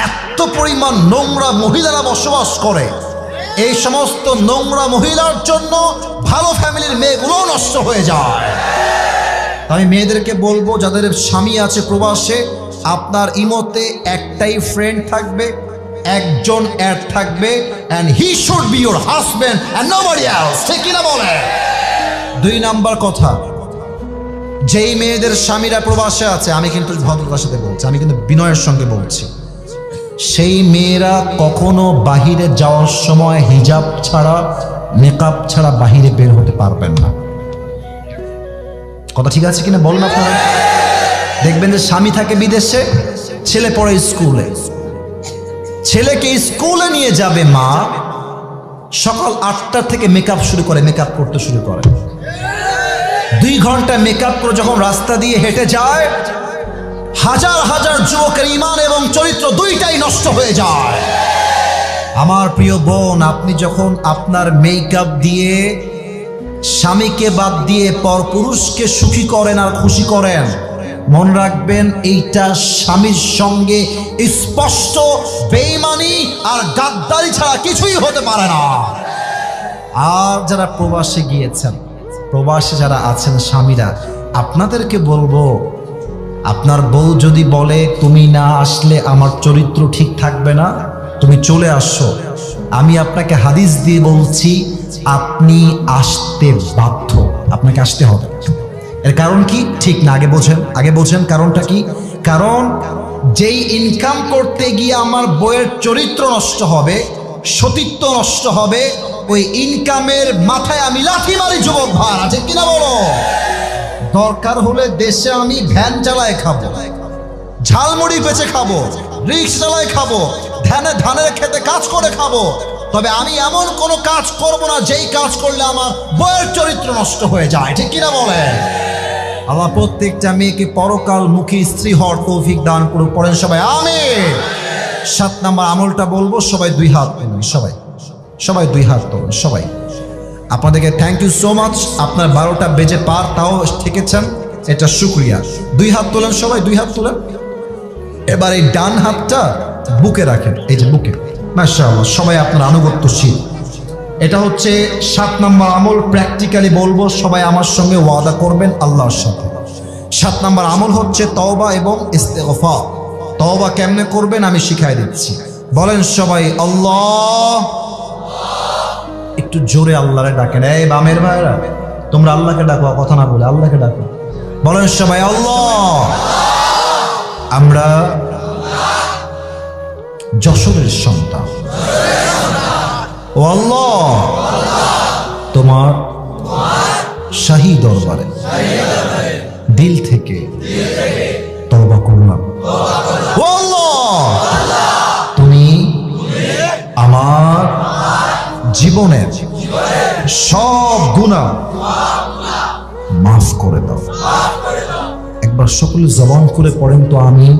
এত পরিমাণ নোংরা মহিলারা বসবাস করে, এই সমস্ত নোংরা মহিলার জন্য ভালো ফ্যামিলির মেয়েগুলো নষ্ট হয়ে যায়। আমি মেয়েদেরকে বলবো, যাদের স্বামী আছে প্রবাসে, আপনার ইমোতে একটাই ফ্রেন্ড থাকবে, একজন অ্যাড থাকবে, and he should be your husband and nobody else। ঠিক কিনা বলে? 2 নাম্বার কথা, যেই মেয়েদের স্বামীরা প্রবাসে আছে, আমি কিন্তু ভদ্রতার সাথে বলছি, আমি কিন্তু বিনয়ের সঙ্গে বলছি, সেই মেয়েরা কখনো বাহিরে যাওয়ার সময় হিজাব ছাড়া, মেকআপ ছাড়া বাহিরে বের হতে পারবেন না। কথা ঠিক আছে কিনা বলুন আপনারা? দেখবেন যে স্বামী থাকে বিদেশে, ছেলে পড়ে স্কুলে, ছেলেকে স্কুলে নিয়ে যাবে মা, সকাল 8টা থেকে মেকআপ শুরু করে, মেকআপ করতে শুরু করে। 2 ঘন্টা মেকআপ করে যখন রাস্তা দিয়ে হেঁটে যায়, হাজার হাজার যুবকের ঈমান এবং চরিত্র দুইটাই নষ্ট হয়ে যায়। আমার প্রিয় বোন, আপনি যখন আপনার মেকআপ দিয়ে স্বামীকে বাদ দিয়ে পরপুরুষকে সুখী করেন আর খুশি করেন, মন রাখবেন এইটা স্বামীর সঙ্গে স্পষ্ট বেঈমানি আর গাদ্দারি ছাড়া কিছুই হতে পারে না। আর যারা প্রবাসে গিয়েছেন, প্রবাসে যারা আছেন স্বামীরা, আপনাদেরকে বলবো, আপনার বউ যদি বলে তুমি না আসলে আমার চরিত্র ঠিক থাকবে না, তুমি চলে আসো, আমি আপনাকে হাদিস দিয়ে বলছি, আপনি আসতে বাধ্য, আপনাকে আসতে হবে। এর কারণ কি ঠিক না? আগে বোঝেন কারণটা কি। কারণ যেই ইনকাম করতে গিয়ে আমার বউয়ের চরিত্র নষ্ট হবে, সতীত্ব নষ্ট হবে, ওই ইনকামের মাথায় আমি লাথি মারি যুবক ভাই, আছে কিনা বলো? দরকার হলে দেশে আমি ভ্যান চালায় খাবো, ঝালমুড়ি বেচে খাবো, রিক্সা চালায় খাবো, ধানের খেতে কাজ করে খাবো, তবে আমি এমন কোনো কাজ করব না যেই কাজ করলে আমার বউয়ের চরিত্র নষ্ট হয়ে যায়। ঠিক কিনা বলে? আল্লাহ প্রত্যেকটা মেয়েকে পরকাল মুখী স্ত্রী হওয়ার তৌফিক দান করুক। পড়েন সবাই আমিন। 7 নাম্বার আমলটা বলবো, সবাই 2 হাত তুলুন, সবাই 2 হাত তুলুন। সবাই আপনাদেরকে থ্যাংক ইউ সো মাচ। আপনার 12টা বেজে পার, তাও ঠেকেছেন, এটা শুকরিয়া। 2 হাত তোলেন, সবাই 2 হাত তোলেন। এবার এই ডান হাতটা বুকে রাখেন, এই যে বুকে। মাশাআল্লাহ, সবাই আপনার আনুগত্যশীল। এটা হচ্ছে 7 নম্বর আমল, প্র্যাকটিক্যালি বলবো, সবাই আমার সঙ্গে ওয়াদা করবেন আল্লাহর সাথে। 7 নম্বর আমল হচ্ছে তওবা এবং ইস্তেগফার। তওবা কেমনে করবেন আমি শিখাই দিচ্ছি। বলেন সবাই আল্লাহ। একটু জোরে আল্লাহরে ডাকেন। এই বামের ভাইরা, তোমরা আল্লাহকে ডাকো, কথা না বলে আল্লাহকে ডাকো। বলেন সবাই আল্লাহ। আমরা যশোরের সন্তান, ও আল্লাহ, তোমার শাহী দরবারে দিল থেকে তওবা করলাম। ও আল্লাহ, তুমি আমার জীবনের সব গুনাহ মাফ করে দাও। একবার সকলে জবান করে পড়েন তো আমিন।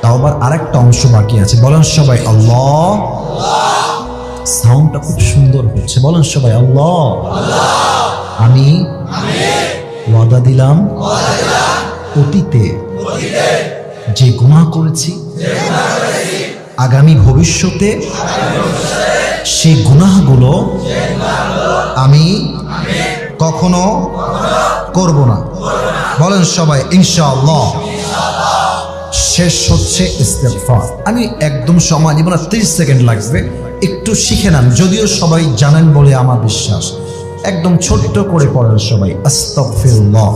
তাওবার আরেকটা অংশ বাকি আছে, বলেন সবাই আল্লাহ। সাউন্ডটা খুব সুন্দর হচ্ছে, বলেন সবাই আল্লাহ। আমি ওয়াদা দিলাম অতীতে যে গুনাহ করেছি, আগামী ভবিষ্যতে সেই গুনাহগুলো আমি কখনো করব না। বলেন সবাই ইনশাআল্লাহ। শেষ হচ্ছে ইস্তেগফার। আমি একদম সময় নিব না, 30 সেকেন্ড লাগবে, একটু শিখে নেন, যদিও সবাই জানেন বলে আমার বিশ্বাস। একদম ছোট্ট করে পড়েন সবাই আস্তাগফিরুল্লাহ।